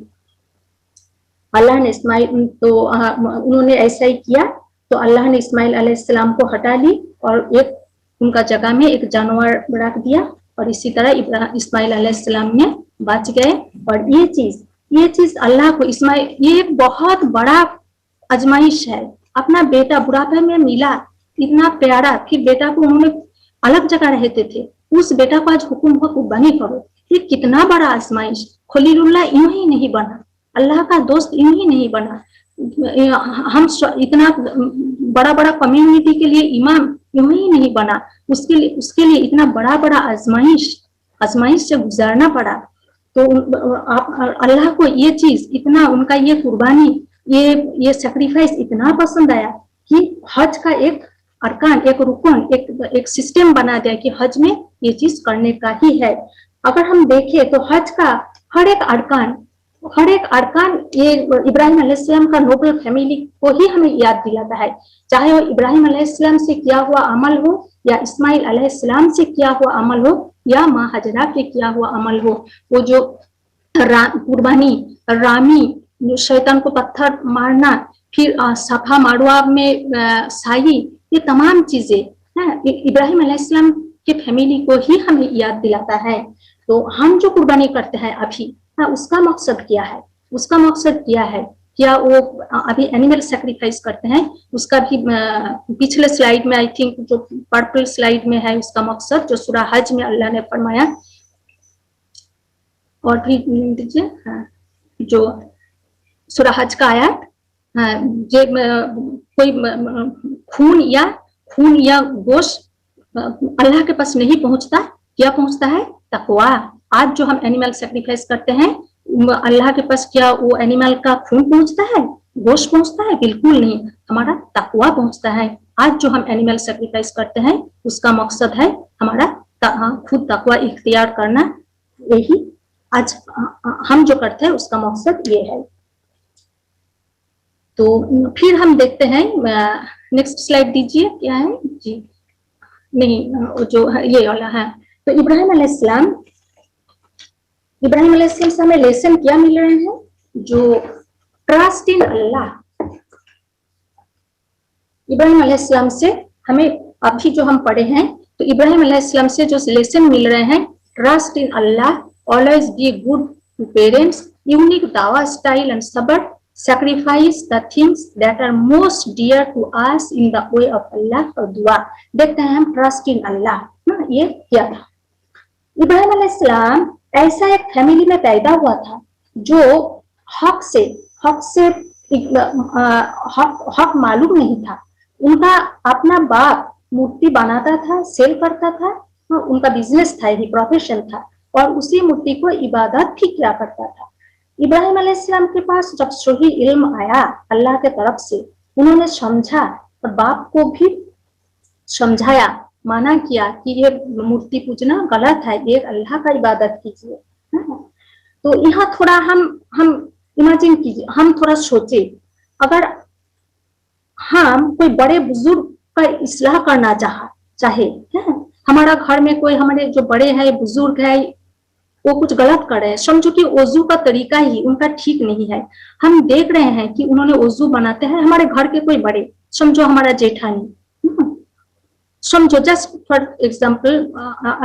अल्लाह ने इस्माइल तो उन्होंने ऐसा ही किया, तो अल्लाह ने इस्माइल अलैहिस्सलाम को हटा ली और एक उनका जगह में एक जानवर रख दिया, और इसी तरह इस्माइल अलैहिस्सलाम ने बच गए। और ये चीज अल्लाह को ये एक बहुत बड़ा आजमाइश है। अपना बेटा बुढ़ापे में मिला, इतना प्यारा, फिर बेटा को उन्होंने अलग जगह रहते थे, उस बेटा को आज हुक्म हुआ कुर्बानी करो। ये कितना बड़ा आजमाइश। खलीलुल्लाह यूं ही नहीं बना, अल्लाह का दोस्त यूं ही नहीं बना। हम इतना बड़ा कम्युनिटी के लिए इमाम यूं ही नहीं बना, उसके लिए इतना बड़ा आजमाइश से गुजारना पड़ा। तो अल्लाह को ये चीज इतना, उनका ये कुर्बानी, ये सैक्रिफाइस इतना पसंद आया कि हज का एक अरकान, एक रुकन, एक सिस्टम बना दिया कि हज में ये चीज करने का ही है। अगर हम देखें तो हज का हर एक अरकान ये इब्राहिम अलैहिस्सलाम का नोबल फैमिली को ही हमें याद दिलाता है। चाहे वो इब्राहिम अलैहिस्सलाम से किया हुआ अमल हो, या इस्माइल अलैहिस्सलाम से किया हुआ अमल हो, या माँ हजरा के किया हुआ अमल हो। वो जो कुर्बानी, रामी, शैतान को पत्थर मारना, फिर सफा मारवा में साई, ये तमाम चीजें इब्राहिम अलैहिस्सलाम के फैमिली को ही हमें याद दिलाता है। तो हम जो कुर्बानी करते हैं अभी, उसका मकसद क्या है? क्या वो अभी एनिमल सैक्रिफाइस करते हैं, उसका भी पिछले स्लाइड में, आई थिंक जो पर्पल स्लाइड में है, उसका मकसद जो सूरा हज में अल्लाह ने फरमाया। और भी दीजिए, जो सूरा हज का आयत, कोई खून या गोश्त अल्लाह के पास नहीं पहुंचता। क्या पहुंचता है? तकवा। आज जो हम एनिमल सैक्रिफाइस करते हैं, अल्लाह के पास क्या वो एनिमल का खून पहुंचता है, गोश्त पहुंचता है? बिल्कुल नहीं, हमारा तकवा पहुंचता है। आज जो हम एनिमल सैक्रिफाइस करते हैं, उसका मकसद है हमारा खुद तकवा इख्तियार करना। यही आज हम जो करते हैं उसका मकसद ये है। तो फिर हम देखते हैं, नेक्स्ट स्लाइड दीजिए, क्या है जी, नहीं जो ये वाला है। तो इब्राहिम अलैहिस्सलाम से हमें लेसन क्या मिल रहे हैं? जो ट्रस्ट इन अल्लाह। इब्राहिम अलैहिस्सलाम से हमें अभी जो हम पढ़े हैं, तो इब्राहिम अलैहिस्सलाम से जो लेसन मिल रहे हैं, trust in Allah, always be good to parents, unique दावा स्टाइल एंड सब्र, sacrifice the things that are most dear to us in the way of Allah, और दुआ। देखते हैं हम ट्रस्ट इन अल्लाह ये क्या था। इब्राहिम अलैहिस्सलाम ऐसा एक फैमिली में पैदा हुआ था जो हक मालूम नहीं था। उनका अपना बाप मूर्ति बनाता था, सेल करता था, उनका बिजनेस था, ही प्रोफेशन था, और उसी मूर्ति को इबादत भी किया करता था। इब्राहिम अलैहिस्सलाम के पास जब सही इल्म आया अल्लाह के तरफ से, उन्होंने समझा और बाप को भी समझाया, माना किया कि ये मूर्ति पूजना गलत है, ये अल्लाह का इबादत कीजिए। तो यहाँ थोड़ा हम इमेजिन कीजिए, हम थोड़ा सोचे, अगर हम कोई बड़े बुजुर्ग का इस्लाह करना चाहे, हमारा घर में कोई हमारे जो बड़े हैं बुजुर्ग है वो कुछ गलत कर रहे हैं, समझो कि वजू का तरीका ही उनका ठीक नहीं है, हम देख रहे हैं कि उन्होंने वजू बनाते हैं, हमारे घर के कोई बड़े, समझो हमारा जेठानी, समझो जस्ट फॉर एग्जाम्पल,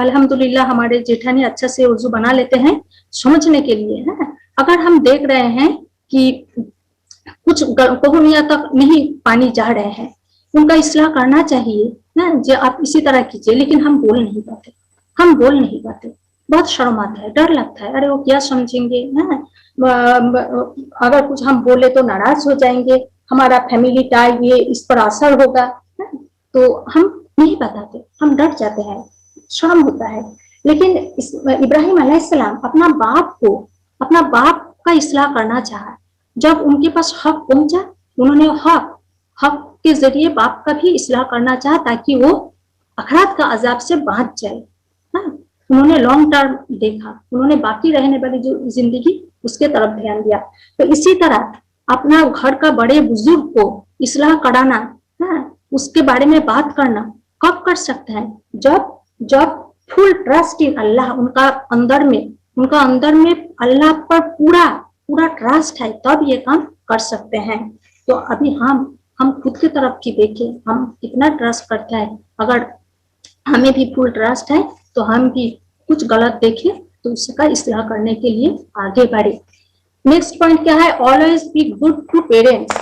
अल्हम्दुलिल्लाह हमारे जेठानी अच्छा से वजू बना लेते हैं, समझने के लिए है। अगर हम देख रहे हैं कि कुछ कोहनिया तक नहीं पानी जा रहे हैं, उनका इस्लाह करना चाहिए ना, जो आप इसी तरह कीजिए, लेकिन हम बोल नहीं पाते, बहुत शर्म आता है, डर लगता है, अरे वो क्या समझेंगे ना, अगर कुछ हम बोले तो नाराज हो जाएंगे, हमारा फैमिली टाई ये इस पर असर होगा ना? तो हम नहीं बताते, हम डर जाते हैं, शर्म होता है। लेकिन इब्राहिम अलैहिस्सलाम अपना बाप का इस्लाह करना चाहा, जब उनके पास हक पहुंचा, उन्होंने हक के जरिए बाप का भी इस्लाह करना चाहा ताकि वो आखिरत का अजाब से बच जाए। उन्होंने लॉन्ग टर्म देखा, उन्होंने बाकी रहने वाली जो जिंदगी उसके तरफ ध्यान दिया। तो इसी तरह अपना घर का बड़े बुजुर्ग को इस्लाह कराना, उसके बारे में बात करना कब कर सकते हैं? जब फुल ट्रस्ट इन अल्लाह उनका अंदर में अल्लाह पर पूरा ट्रस्ट है, तब ये काम कर सकते हैं। तो अभी हम खुद की तरफ की देखें, हम कितना ट्रस्ट करते हैं। अगर हमें भी फुल ट्रस्ट है तो हम भी कुछ गलत देखें तो उसका इस्लाह करने के लिए आगे बढ़े। नेक्स्ट पॉइंट क्या है? Always be good to parents.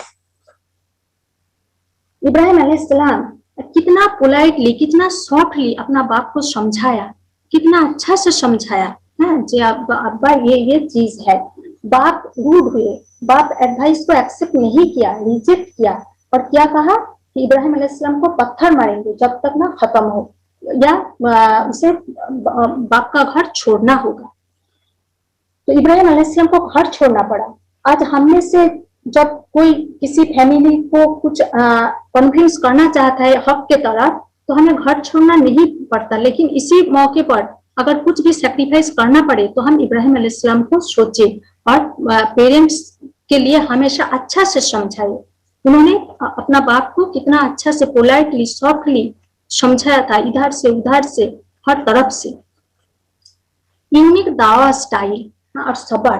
Ibrahim अलैहिस्सलाम कितना पोलाइटली, कितना सॉफ्टली अपना बाप को समझाया, कितना अच्छा से समझाया जी अब्बा ये चीज है। बाप रूड हुए, बाप एडवाइस को एक्सेप्ट नहीं किया, रिजेक्ट किया, और क्या कहा कि इब्राहिम अलैहिस्सलाम को पत्थर मारेंगे जब तक ना खत्म हो, या उसे बाप का घर छोड़ना होगा। तो इब्राहिम अलैहिस्सलाम को घर छोड़ना पड़ा। आज हम में से जब कोई किसी फैमिली को कुछ कन्विंस करना चाहता है हक के तरफ, तो हमें घर छोड़ना नहीं पड़ता, लेकिन इसी मौके पर अगर कुछ भी सैक्रिफाइस करना पड़े तो हम इब्राहिम अलैहिस्सलाम को सोचे और पेरेंट्स के लिए हमेशा अच्छा से समझाए। उन्होंने अपना बाप को कितना अच्छा से पोलाइटली, सॉफ्टली समझाया था, इधर से उधर से, हर तरफ से। यूनिक दावा स्टाइल और सबर,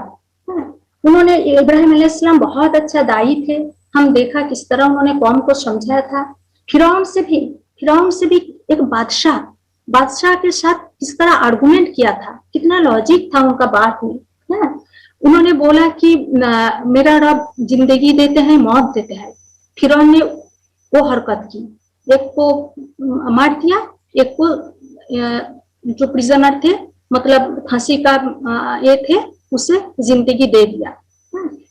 उन्होंने इब्राहिम अलैहिस्सलाम बहुत अच्छा दाई थे। हम देखा किस तरह उन्होंने कौम को समझाया था। फिरौन से भी एक बादशाह के साथ किस तरह आर्गुमेंट किया था, कितना लॉजिक था उनका बात में। उन्होंने बोला कि मेरा रब जिंदगी देते हैं, मौत देते हैं। फिरौन ने वो हरकत की, एक को मार दिया, एक को जो प्रिजनर थे, मतलब फांसी का ये थे, उसे जिंदगी दे दिया।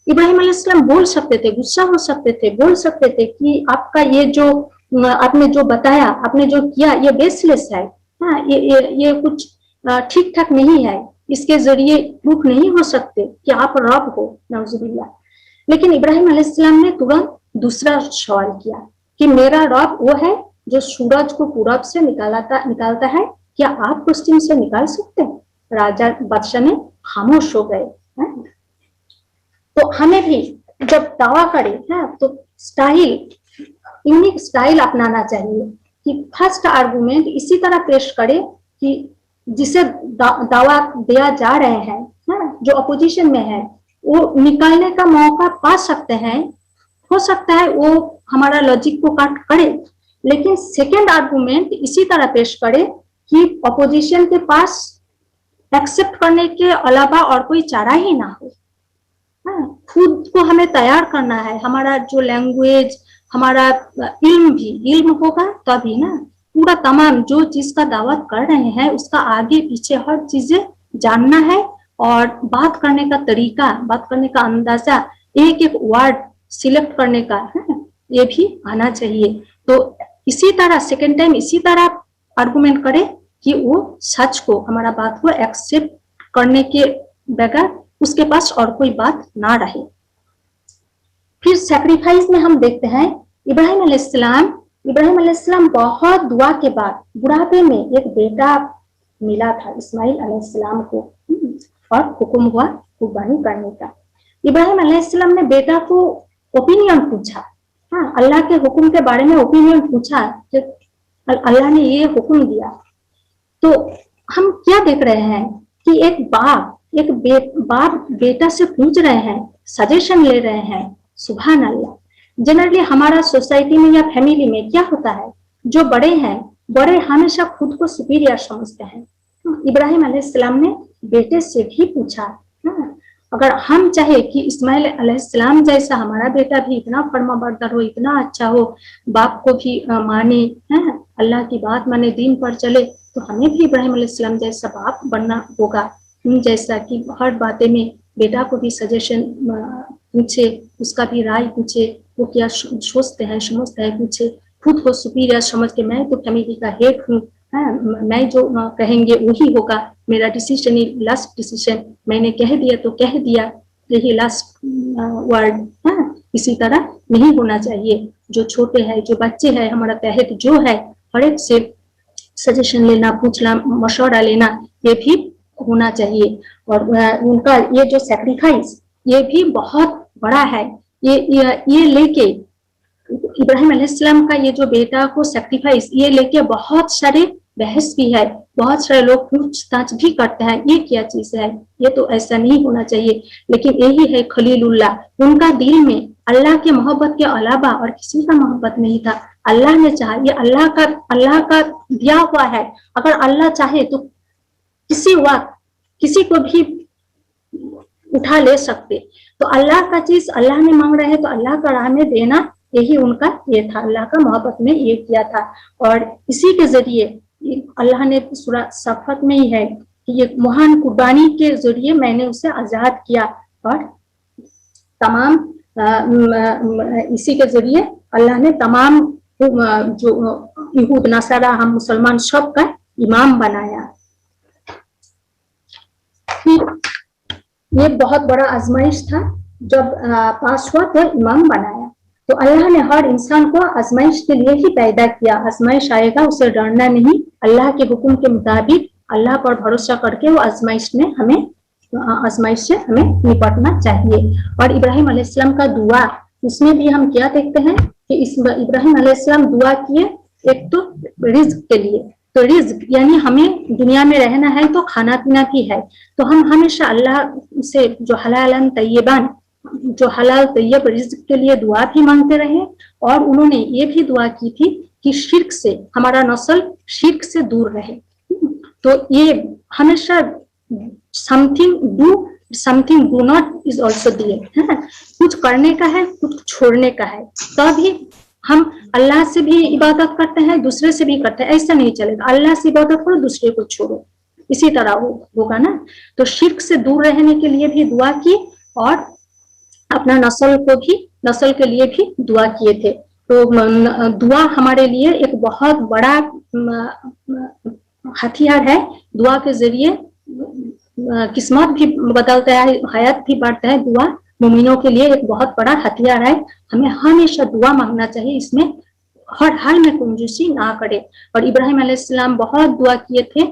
इब्राहिम अलैहिस्सलाम बोल सकते थे, गुस्सा हो सकते थे, बोल सकते थे कि आपका ये जो आपने जो बताया, आपने जो किया, ये बेसलेस है, ये कुछ ठीक ठाक नहीं है, इसके जरिए प्रूफ नहीं हो सकते कि आप रब हो, नऊजुबिल्लाह। लेकिन इब्राहिम अलैहिस्सलाम ने तुरंत दूसरा सवाल किया कि मेरा रब वो है जो सूरज को पूरब से निकालता है, क्या आप पश्चिम से निकाल सकते हैं? राजा बादशाह ने खामोश हो गए। तो हमें भी जब दावा करें तो यूनिक स्टाइल अपनाना चाहिए कि फर्स्ट आर्गुमेंट इसी तरह पेश करे कि जिसे दावा दिया जा रहे हैं, जो अपोजिशन में है, वो निकालने का मौका पा सकते हैं। हो सकता है वो हमारा लॉजिक को काट करे, लेकिन सेकेंड आर्गुमेंट इसी तरह पेश करे कि अपोजिशन के पास एक्सेप्ट करने के अलावा और कोई चारा ही ना हो। खुद को हमें तैयार करना है, हमारा जो लैंग्वेज, हमारा इल्म होगा तभी ना। पूरा तमाम जो चीज का दावत कर रहे हैं उसका आगे पीछे हर चीजें जानना है, और बात करने का तरीका, बात करने का अंदाजा, एक एक वर्ड सिलेक्ट करने का ये भी आना चाहिए। तो इसी तरह सेकेंड टाइम इसी तरह आर्गुमेंट करे कि वो सच को, हमारा बात को एक्सेप्ट करने के बगैर उसके पास और कोई बात ना रहे। फिर सैक्रिफाइस में हम देखते हैं इब्राहिम अलैहिस्सलाम बहुत दुआ के बाद बुढ़ापे में एक बेटा मिला था इस्माइल अलैहिस्सलाम को, और हुक्म हुआ कुर्बानी करने का। इब्राहिम अलैहिस्सलाम ने बेटा को ओपिनियन पूछा, अल्लाह के हुक्म के बारे में ओपिनियन पूछा कि अल्लाह ने ये हुक्म दिया, تو ہم کیا دیکھ رہے ہیں کہ ایک باپ بیٹا سے پوچھ رہے ہیں, سجیشن لے رہے ہیں. سبحان اللہ. جنرلی ہمارا سوسائٹی میں یا فیملی میں کیا ہوتا ہے, جو بڑے ہیں بڑے ہمیشہ خود کو سپیریئر سمجھتے ہیں. ابراہیم علیہ السلام نے بیٹے سے بھی پوچھا, اگر ہم چاہے کہ اسماعیل علیہ السلام جیسا ہمارا بیٹا بھی اتنا فرما بردار ہو, اتنا اچھا ہو, باپ کو بھی مانے, اللہ کی بات مانے, دین پر چلے, تو ہمیں بھی ابراہیم علیہ السلام جیسا باپ بننا ہوگا. جیسا کہ ہر باتیں میں بیٹا کو بھی سجیشن پوچھے, اس کا بھی رائے پوچھے, وہ کیا سوچتے ہیں سمجھتا ہے پوچھے, خود کو سپیریئر سمجھ کے میں تو فیملی کا ہیڈ ہوں, میں جو کہیں گے وہی ہوگا, میرا ڈیسیشن ہی لاسٹ ڈیسیشن, میں نے کہہ دیا تو کہہ دیا, یہی لاسٹ ورڈ. اسی طرح نہیں ہونا چاہیے. جو چھوٹے ہیں, جو بچے ہیں, ہمارا تحت جو ہے, ہر ایک سے سجیشن لینا, پوچھنا, مشورہ لینا, یہ بھی ہونا چاہیے. اور ان کا یہ جو سیکریفائس یہ بھی بہت بڑا ہے. یہ لے کے ابراہیم علیہ السلام کا یہ جو بیٹا کو سیکریفائس یہ لے کے بہت سارے بحث بھی ہے, بہت سارے لوگ پوچھ تاچھ بھی کرتے ہیں, یہ کیا چیز ہے, یہ تو ایسا نہیں ہونا چاہیے. لیکن یہی ہے خلیل اللہ, ان کا دل میں اللہ کے محبت کے علاوہ اور کسی کا محبت نہیں تھا. اللہ نے چاہا, یہ اللہ کا دیا ہوا ہے. اگر اللہ چاہے تو کسی وقت کسی کو بھی اٹھا لے سکتے. تو اللہ کا چیز اللہ نے مانگ رہے ہیں تو اللہ کا راہ میں دینا, یہی ان کا یہ تھا, اللہ کا محبت میں یہ کیا تھا. اور اسی کے ذریعے اللہ نے سورہ صفات میں ہی ہے کہ یہ مہان قربانی کے ذریعے میں نے اسے آزاد کیا. اور تمام اسی کے ذریعے اللہ نے تمام جو یہود نصارہ ہم مسلمان سب کا امام بنایا. یہ بہت بڑا آزمائش تھا, جب پاس ہوا تو امام بنایا. تو اللہ نے ہر انسان کو آزمائش کے لیے ہی پیدا کیا. آزمائش آئے گا, اسے ڈرنا نہیں, اللہ کے حکم کے مطابق اللہ پر بھروسہ کر کے وہ آزمائش سے ہمیں نپٹنا چاہیے. اور ابراہیم علیہ السلام کا دعا, اس میں بھی ہم کیا دیکھتے ہیں کہ ابراہیم علیہ السلام دعا کیے ایک تو رزق کے لیے. تو رزق یعنی ہمیں دنیا میں رہنا ہے تو کھانا پینا بھی ہے, تو ہم ہمیشہ اللہ سے جو حلال طیبان, جو حلال طیب رزق کے لیے دعا بھی مانگتے رہے. اور انہوں نے یہ بھی دعا کی تھی کہ شرک سے ہمارا نسل شرک سے دور رہے. تو یہ ہمیشہ something do not is also there, کچھ کرنے کا ہے, کچھ چھوڑنے کا ہے. تبھی ہم اللہ سے بھی عبادت کرتے ہیں, دوسرے سے بھی کرتے ہیں. ایسا نہیں چلے گا, اللہ سے عبادت کرو, دوسرے کو چھوڑو, اسی طرح ہوگا نا. تو شرک سے دور رہنے کے لیے بھی دعا کی, اور اپنا نسل کے لیے بھی دعا کیے تھے. تو دعا ہمارے لیے ایک بہت بڑا ہتھیار ہے. دعا کے ذریعے قسمت بھی بدلتا ہے, حیات بھی بڑھتا ہے. دعا مومنوں کے لیے ایک بہت بڑا ہتھیار ہے. ہمیں ہمیشہ دعا مانگنا چاہیے, اس میں ہر حال میں کنجوسی نہ کرے. اور ابراہیم علیہ السلام بہت دعا کیے تھے.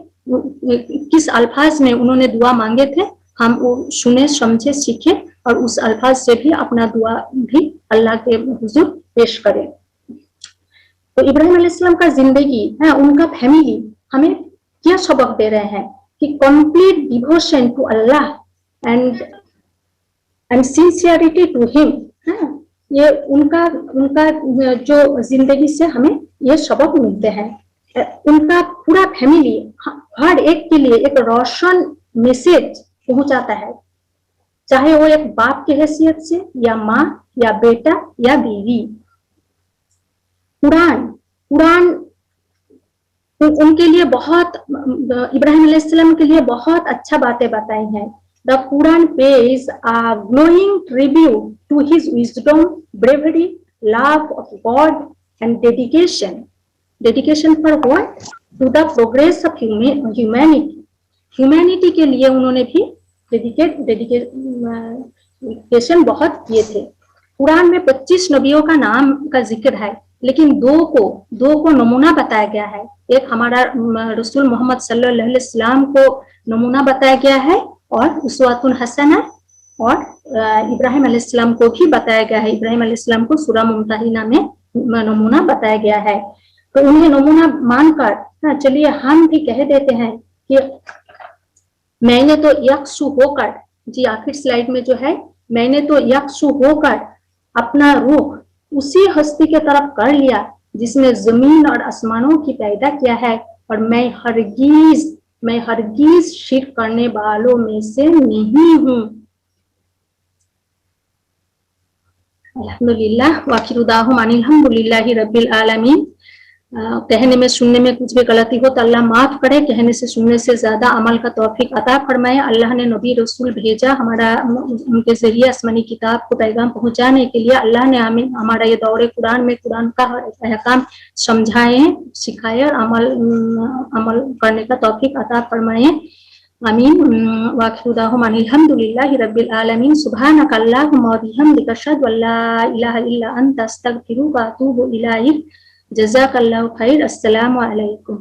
کس الفاظ میں انہوں نے دعا مانگے تھے ہم وہ سنے, سمجھے, سیکھے, اور اس الفاظ سے بھی اپنا دعا بھی اللہ کے حضور پیش کرے. تو ابراہیم علیہ السلام کا زندگی ہے, ان کا فیملی ہمیں کیا سبق دے رہے ہیں کہ complete devotion to Allah and sincerity to him. یہ ان کا جو زندگی سے ہمیں یہ سبق ملتے ہیں. ان کا پورا فیملی ہر ایک کے لیے ایک روشن میسج پہنچاتا ہے, چاہے وہ ایک باپ کی حیثیت سے, یا ماں, یا بیٹا, یا بیوی. قرآن ان کے لیے بہت, ابراہیم علیہ السلام کے لیے بہت اچھا باتیں بتائی ہیں. The Quran pays a glowing tribute to his wisdom, bravery, love of God, and dedication. Dedication for what? To the progress of humanity. Humanity کے لیے انہوں نے بھی ڈیڈیکیشن بہت کیے تھے. قرآن میں 25 نبیوں کا نام کا ذکر ہے, لیکن دو کو نمونہ بتایا گیا ہے. ایک ہمارا رسول محمد صلی اللہ علیہ وسلم کو نمونہ بتایا گیا ہے, اور اسوۃ حسنہ, اور ابراہیم علیہ السلام کو بھی بتایا گیا ہے. ابراہیم علیہ السلام کو سورہ ممتحنہ میں نمونہ بتایا گیا ہے. تو انہیں نمونہ مان کر چلیے ہم بھی کہہ دیتے ہیں کہ میں نے تو یکسو ہو کر، جی آخر سلائیڈ میں جو ہے، میں نے تو یکسو ہو کر اپنا رخ اسی ہستی کے طرف کر لیا جس نے زمین اور آسمانوں کی پیدا کیا ہے، اور میں ہرگیز شرک کرنے والوں میں سے نہیں ہوں۔ الحمدللہ وآخر دعواہم ان الحمدللہ رب العالمین۔ کہنے میں سننے میں کچھ بھی غلطی ہو تو اللہ معاف کرے، کہنے سے سننے سے زیادہ عمل کا توفیق عطا فرمائے۔ اللہ نے نبی رسول بھیجا ان کے ذریعے آسمانی کتاب کو پیغام پہنچانے کے لیے۔ اللہ نے ہمارا یہ دور قرآن میں قرآن کا ہر احکام سمجھائے، سکھائے اور عمل کرنے کا توفیق عطا فرمائے، آمین۔ وآخر دعواہم ان الحمدللہ رب العالمین۔ سبحانک اللہم وبحمدک اشہد ان لا الہ الا انت استغفرک واتوب الیک۔ جزاک اللہ خیر۔ السلام علیکم۔